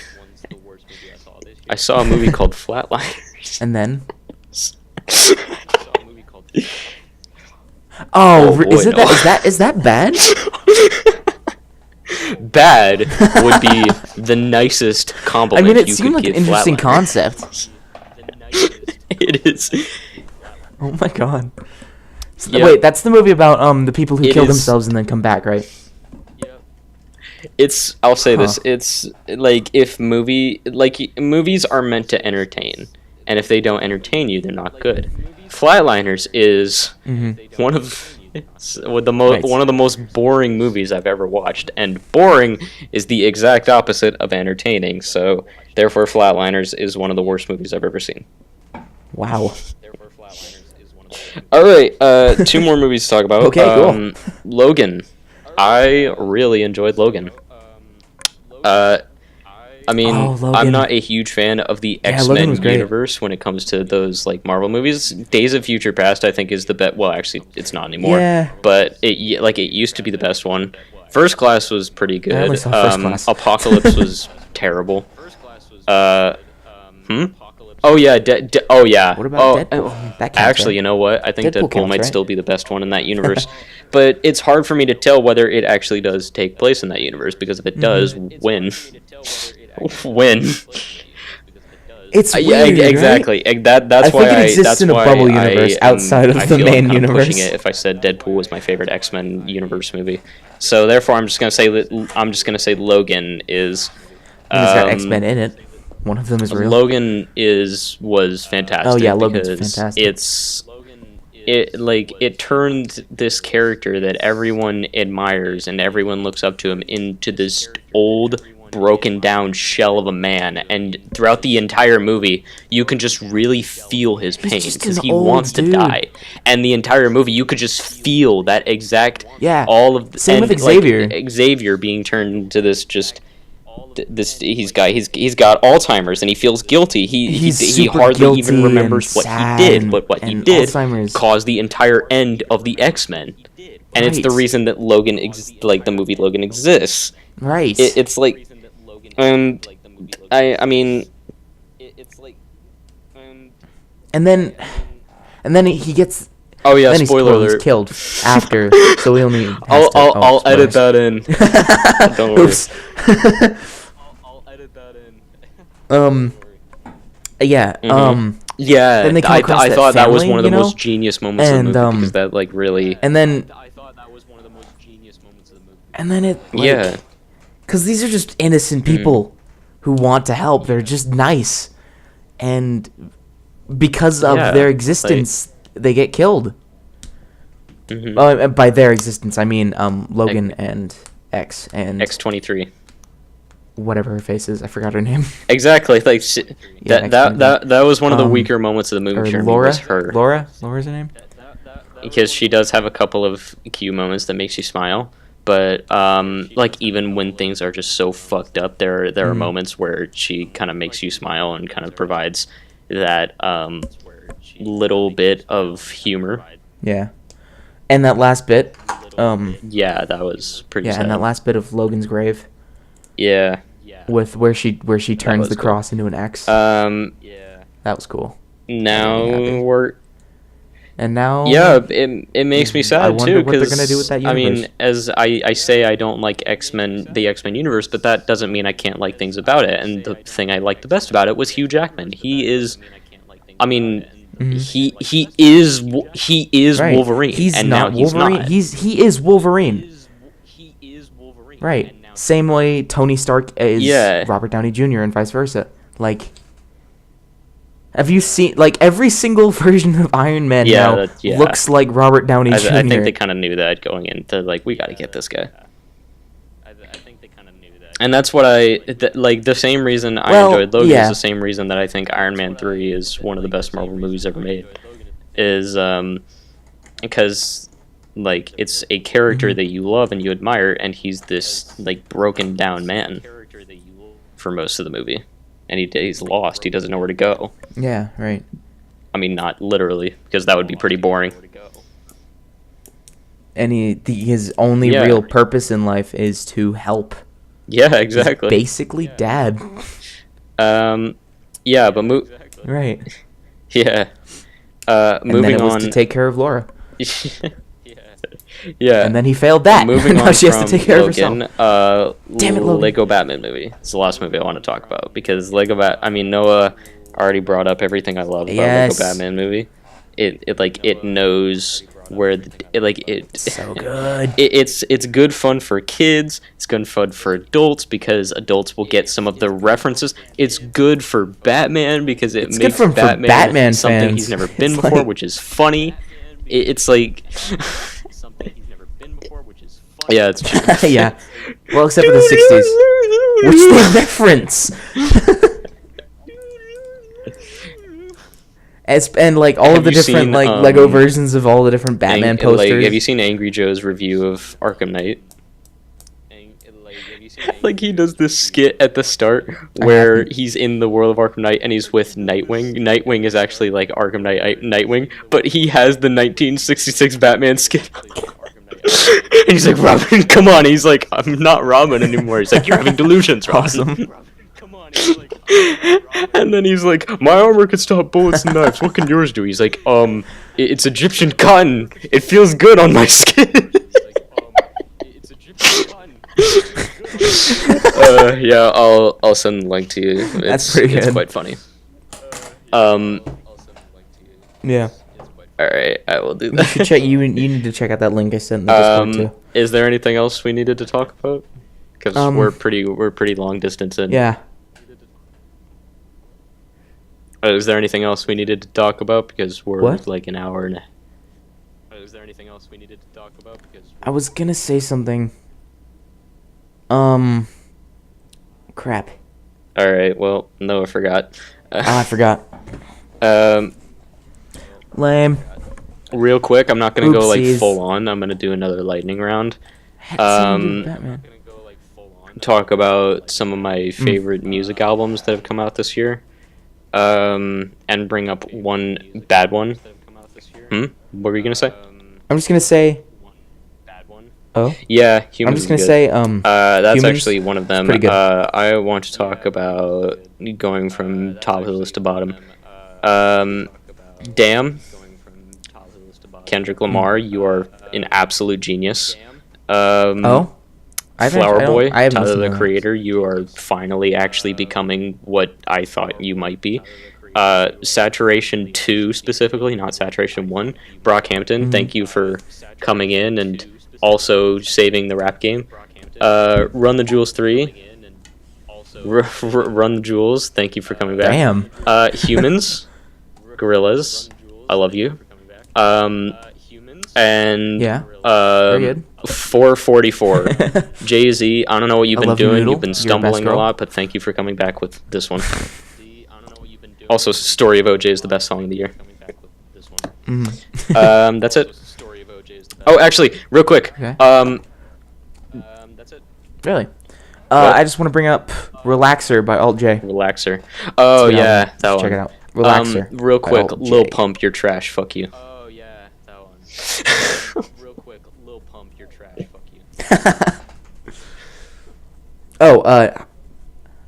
B: I saw a movie called Flatliners.
A: And then?
B: Oh,
A: Oh,
B: boy,
A: is it
B: no.
A: is that bad?
B: Bad would be the nicest
A: I
B: compliment
A: mean, it
B: you
A: seemed
B: could
A: like an
B: give
A: interesting
B: Flatliners.
A: concept.
B: It is.
A: Oh my god. So,
B: Yep.
A: wait, that's the movie about the people who
B: It
A: kill
B: is.
A: themselves and then come back, right?
B: I'll say this,
A: Huh.
B: it's like movies are meant to entertain, and if they don't entertain you, they're not good. Flatliners is one of one of the most boring movies I've ever watched, and boring is the exact opposite of entertaining. So therefore, Flatliners is one of the worst movies I've ever seen.
A: Wow.
B: All right, 2 more movies to talk about.
A: Okay, cool.
B: Logan. I really enjoyed Logan. I mean,
A: Logan.
B: I'm not a huge fan of the
A: Yeah, Logan
B: X-Men
A: was great.
B: universe when it comes to those like Marvel movies. Days of Future Past, I think, is the best. Well, actually, it's not anymore.
A: Yeah.
B: But it used to be the best one. First Class was pretty good.
A: I only saw First Class.
B: Apocalypse was terrible. Oh yeah. Oh yeah.
A: What about Deadpool? That counts,
B: Actually,
A: right?
B: you know what? I think
A: Deadpool
B: Deadpool
A: counts,
B: might
A: right?
B: still be the best one in that universe. But it's hard for me to tell whether it actually does take place in that universe, because if it does, when? When?
A: It's weird,
B: Yeah,
A: right?
B: exactly. That's
A: I
B: why
A: think it exists
B: that's
A: in a
B: why
A: bubble
B: I
A: universe
B: am-
A: outside of
B: I
A: the
B: feel
A: main
B: I'm kind of pushing
A: universe.
B: it if I said Deadpool was my favorite X-Men universe movie. So therefore, I'm just gonna say Logan is.
A: And it's got X-Men in it. One of them is real.
B: Logan was fantastic.
A: Oh, yeah, Logan's
B: because
A: fantastic.
B: It turned this character that everyone admires and everyone looks up to him into this old, broken down shell of a man, and throughout the entire movie you can just really feel his pain
A: just
B: because
A: an
B: he
A: old
B: wants to
A: dude.
B: die, and the entire movie you could just feel that exact all of the,
A: Same with
B: and,
A: Xavier.
B: Xavier being turned into this just he's got Alzheimer's and he feels guilty. He
A: super
B: hardly
A: guilty
B: even remembers
A: and
B: what
A: sad
B: he did, but what he
A: and
B: did
A: Alzheimer's.
B: caused the entire end of the X-Men. And it's the
A: Right.
B: reason that the movie Logan exists.
A: Right.
B: It's like, I mean,
A: and then he gets
B: Oh yeah,
A: Then
B: spoiler
A: he's
B: alert.
A: killed after, so we only.
B: I'll edit that in. Don't worry.
A: Oops.
C: I'll edit that in.
A: Yeah.
B: Yeah,
A: Then they come across
B: I
A: that
B: thought that was
A: family,
B: one of the
A: you know?
B: most genius moments of the movie because that like really.
A: And then.
C: I thought that was one of the most genius moments of the movie.
A: And then it. Like,
B: Yeah.
A: Because these are just innocent people who want to help. They're just nice, and because of their existence, they get killed. By their existence, I mean Logan and X and
B: X-23.
A: whatever her face is. I forgot her name.
B: Exactly, like that was one of the weaker moments of the movie.
A: Or
B: For
A: Laura.
B: me was her.
A: Laura's her name.
B: Because she does have a couple of cute moments that makes you smile. But like even when things are just so fucked up, there are moments where she kind of makes you smile and kind of provides that little bit of humor.
A: Yeah, and that last bit.
B: Yeah, that was pretty.
A: Yeah,
B: sad.
A: and that last bit of Logan's grave.
B: Yeah.
A: With where she turns the
B: cool.
A: cross into an X.
B: Yeah.
A: That was cool.
B: Now we're.
A: And now.
B: Yeah, it makes me sad
A: I wonder
B: too.
A: what they're
B: 'Cause,
A: gonna do with that
B: I
A: universe.
B: mean, as I say, I don't like the X-Men universe, but that doesn't mean I can't like things about it. And the thing I liked the best about it was Hugh Jackman. He is, I mean, he is
A: Right.
B: Wolverine.
A: He's
B: and
A: not
B: now he's
A: Wolverine.
B: not.
A: He is Wolverine. Right. Same way Tony Stark is Robert Downey Jr. and vice versa. Like, have you seen, like, every single version of Iron Man now looks like Robert Downey Jr.
B: I think they kind of knew that going into, like, we got to get this guy. I think they kind of knew that. And that's what like, the same reason I enjoyed Logan is the same reason that I think Iron Man 3 is one of the best Marvel movies ever made. Is, because, like, it's a character that you love and you admire, and he's this, like, broken down man for most of the movie. And he's lost. He doesn't know where to go.
A: Yeah, right.
B: I mean, not literally, because that would be pretty boring.
A: And his only real purpose in life is to help.
B: Yeah, exactly.
A: He's basically dad.
B: Yeah, but
A: right.
B: Yeah.
A: And
B: moving
A: then it was
B: on
A: to take care of Laura.
B: Yeah.
A: And then he failed that.
B: Moving
A: now
B: on
A: she has to
B: from
A: take care
B: Logan,
A: of herself. Damn it, Logan.
B: Lego Batman movie. It's the last movie I want to talk about because Noah already brought up everything I love about Lego Batman movie. It knows where
A: so good.
B: It's good fun for kids. It's good fun for adults because adults will get some of the references. It's good for Batman because it makes Batman something
A: fans.
B: he's never been before, which is funny. It's like yeah, it's true.
A: Yeah. Well, except for the 60s, which they reference. And like all of the different Lego versions of all the different Batman posters.
B: Have you seen Angry Joe's review of Arkham Knight? Like he does this skit at the start where he's in the world of Arkham Knight and he's with Nightwing. Nightwing is actually like Arkham Knight Nightwing, but he has the 1966 Batman skit. And he's like, Robin, come on. He's like, I'm not Robin anymore. He's like, you're having delusions, Robin.
A: Awesome.
B: And then he's like, my armor could stop bullets and knives. What can yours do? He's like, it's Egyptian cotton. It feels good on my skin. Yeah, I'll send the link to you.
A: That's pretty good.
B: It's quite funny.
A: Yeah.
B: All right, I will do that.
A: You should check. You need to check out that link I sent in the Discord too.
B: Is there anything else we needed to talk about? Because we're pretty long distance in.
A: Yeah.
B: Is there anything else we needed to talk about? Because we're like an hour and. Is there anything else we needed to talk about? Because
A: I was gonna say something. Crap.
B: All right. Well, no, I forgot.
A: I forgot. Lame.
B: Real quick, I'm not gonna go like
A: Oopsies.
B: full on. I'm gonna do another lightning round.
A: Batman.
B: Talk about some of my favorite music albums that have come out this year. And bring up one bad one. What were you gonna say?
A: I'm just gonna say. Oh.
B: Yeah, Humans.
A: I'm just gonna
B: is good.
A: say
B: that's
A: Humans,
B: actually one of them.
A: pretty good.
B: I want to talk about going from top of the list to bottom. Damn. Kendrick Lamar, you are an absolute genius.
A: Oh,
B: Flower Boy,
A: I haven't
B: Tyler
A: listened
B: the
A: to that.
B: Creator, you are finally actually becoming what I thought you might be. Saturation 2 specifically, not Saturation 1. Brockhampton, thank you for coming in and also saving the rap game. Run the Jewels 3. Run the Jewels, thank you for coming back.
A: Damn.
B: Humans, Gorillas, I love you. And
A: Yeah. Very good.
B: 444. Jay-Z, I don't know what you've
A: I
B: been
A: love you,
B: doing.
A: Noodle.
B: You've been
A: You're the best
B: stumbling a
A: girl.
B: lot, but thank you for coming back with this one. Also, Story of OJ is the best song of the year. That's it. Oh, actually, real quick.
A: Okay.
B: That's it.
A: Really?
B: What?
A: I just want to bring up "Relaxer" by Alt J.
B: Relaxer. Oh,
A: Good
B: yeah,
A: album.
B: that one.
A: Check it out. Relaxer.
B: Real
A: by
B: quick,
A: Alt
B: Lil
A: J.
B: Pump, you're trash. Fuck you.
C: Oh yeah, that one. Real quick, Lil Pump, you're trash. Fuck you.
A: Oh,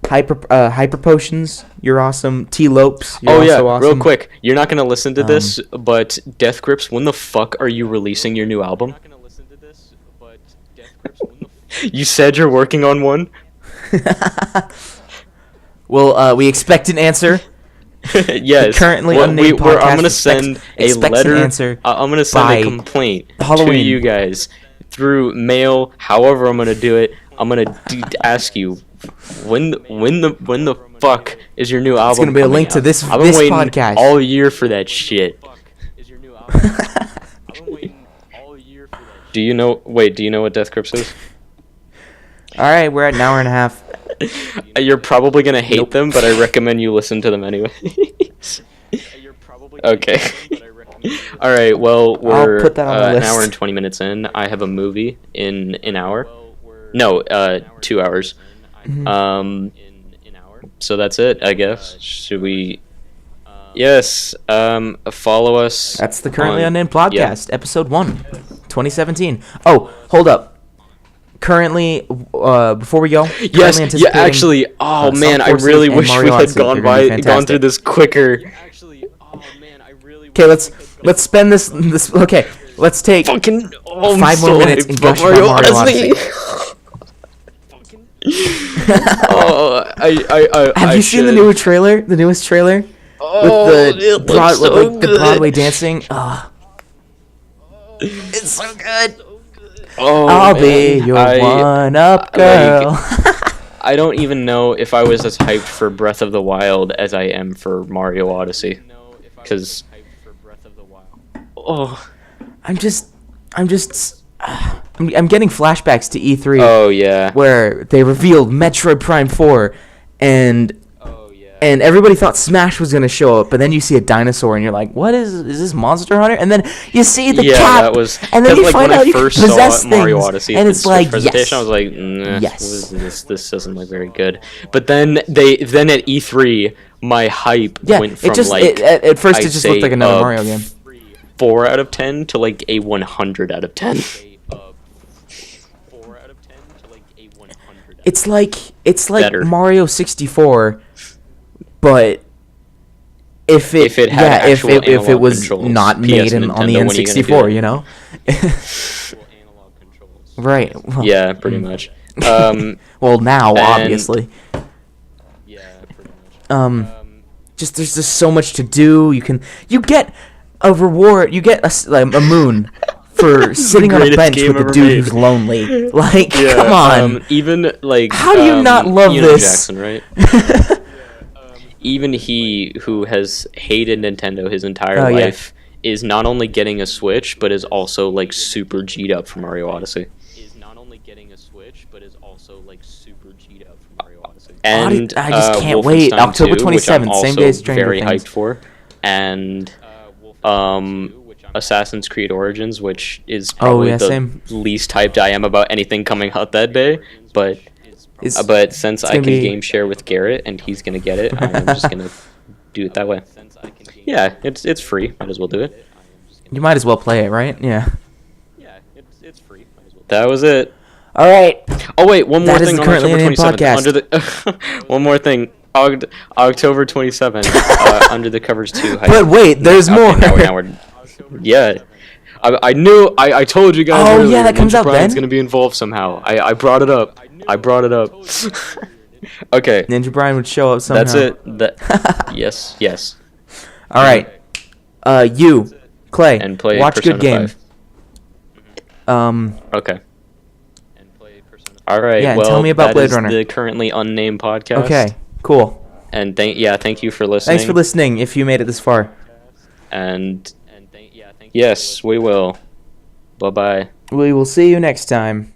A: hyper potions. You're awesome. T-Lopes. You're
B: Oh yeah,
A: also awesome.
B: real quick. You're not gonna listen to this, but Death Grips, when the fuck are you releasing your new album?
C: I'm not gonna listen to this, but Death Grips, when the
B: You said you're working on one.
A: Well, we expect an answer.
B: Yes.
A: Currently
B: Well,
A: unnamed
B: I'm
A: podcast
B: gonna send a
A: expects an
B: letter.
A: answer
B: I'm gonna send
A: by
B: a complaint to
A: Halloween.
B: you guys through mail. However, I'm gonna do it. I'm gonna ask you when the fuck is your new album?
A: It's gonna be a
B: coming
A: link to
B: out?
A: this
B: I've been
A: this
B: waiting
A: podcast.
B: all year for that shit.
C: fuck is your new album? I've been waiting all year for that.
B: Do you know? Wait, do you know what Death Grips is?
A: All right, we're at an hour and a half.
B: You're probably gonna hate
A: Nope.
B: them, but I recommend you listen to them anyway.
C: You're probably
B: Okay.
C: gonna listen, but I recommend you listen.
B: All right. Well, we're
A: put that on the
B: an
A: list.
B: hour and 20 minutes in. I have a movie in an hour.
C: Well, we're
B: No,
C: an hour and
B: 2 hours.
C: in
B: Um,
C: an hour.
B: so that's it, I guess. Should we? Yes. Follow us.
A: That's the Currently
B: on-
A: Unnamed
B: yeah.
A: podcast, episode 1, 2017. Oh, hold up. Currently, before we go,
B: Yes.
A: currently
B: Yeah.
A: anticipating,
B: Actually. Oh
A: Song
B: man, I
A: Forces
B: really
A: and
B: wish we
A: Mario
B: had
A: Odyssey.
B: gone
A: They're gonna be
B: gone
A: fantastic.
B: through this quicker.
C: Actually, oh man, I really.
A: Okay, let's spend this. Okay, let's take
B: Fucking. Oh, I'm
A: 5 more
B: so
A: minutes
B: hyped
A: and
B: for
A: gush about Mario Odyssey.
B: Oh,
A: Have you seen the new trailer? The newest trailer
B: Oh,
A: with
B: it
A: the
B: looks so
A: the
B: good.
A: Broadway dancing. It's so good.
B: Oh,
A: I'll
B: man.
A: be your one-up girl.
B: I don't even know if I was as hyped for Breath of the Wild as I am for Mario Odyssey. Because, oh,
A: I'm getting flashbacks to E3
B: oh yeah.
A: where they revealed Metroid Prime 4 and everybody thought Smash was gonna show up, but then you see a dinosaur and you're like, "What is this Monster Hunter?" And then you see the
B: Yeah,
A: cap,
B: that was.
A: and then
B: 'cause,
A: you
B: like,
A: find
B: when
A: out
B: I
A: you can
B: first
A: possess
B: saw Mario
A: things,
B: Odyssey
A: and
B: at the
A: it's like,
B: presentation,
A: yes,
B: I was like, nah,
A: Yes.
B: this doesn't look very good. But then at E3, my hype
A: yeah.
B: went from
A: It just
B: like
A: at first
B: I'd
A: it just looked
B: say,
A: like another Mario game.
B: 4 out of 10 to like a 100 out of 10.
C: 4 out of 10 to like a 100.
A: It's like
B: Better.
A: Mario 64, but if it
B: had
A: if
B: actual
A: it
B: analog
A: was
B: controls,
A: not
B: PS
A: made on the
B: Nintendo, when are you gonna do
A: N64,
B: that?
A: you know?
C: Analog controls.
A: Right. Well,
B: Yeah, pretty much.
A: Well, now
B: And-
A: obviously.
C: Yeah, pretty much.
A: Just there's just so much to do. You get a reward. You get a moon for sitting on a
B: greatest
A: bench
B: game
A: with a
B: ever
A: dude
B: made.
A: who's lonely. Like,
B: Yeah,
A: come on.
B: even like
A: How do you not love
B: Ian
A: this?
B: Jackson, right? Even he who has hated Nintendo his entire
A: Oh, yeah.
B: life is not only getting a Switch, but is also like super G'd up for Mario Odyssey.
C: Is not only getting a Switch, but is also like super G'd up for Mario Odyssey.
B: And
A: I just can't wait.
B: Wolfenstein
A: October
B: 2, which I'm
A: 27th, same
B: also
A: day as Stranger
B: very
A: Things.
B: hyped for, and Assassin's Creed Origins, which is probably the
A: same.
B: least hyped I am about anything coming out that day. But since I
A: gonna
B: can
A: be-
B: game share with Garrett and he's gonna get it, I'm just gonna do it that way. Yeah, it's free. Might as well do it.
A: You might as well play it, right? Yeah.
C: Yeah, it's free. Might as well.
B: That was it.
A: All right.
B: Oh wait, one more
A: That is
B: thing
A: the
B: on
A: Currently
B: October
A: Unnamed
B: 27th.
A: podcast.
B: Under the one more thing. October 27th, Under the Covers 2.
A: But wait, there's more.
B: Yeah. I knew. I told you guys.
A: Oh,
B: earlier,
A: yeah, that comes
B: Ninja
A: out
B: Brian's
A: then?
B: gonna be involved somehow. I brought it up. I brought it up. Okay.
A: Ninja Brian would show up somehow.
B: That's it. Yes. Yes.
A: All right. You, Clay,
B: And play
A: watch
B: Persona
A: good game.
B: 5. Okay. All right.
A: Yeah, and
B: well,
A: tell me about
B: that
A: Blade
B: is
A: Runner.
B: the currently unnamed podcast.
A: Okay, cool.
B: And thank you for listening.
A: Thanks for listening. If you made it this far,
B: And yes, we will. Bye bye.
A: we will see you next time.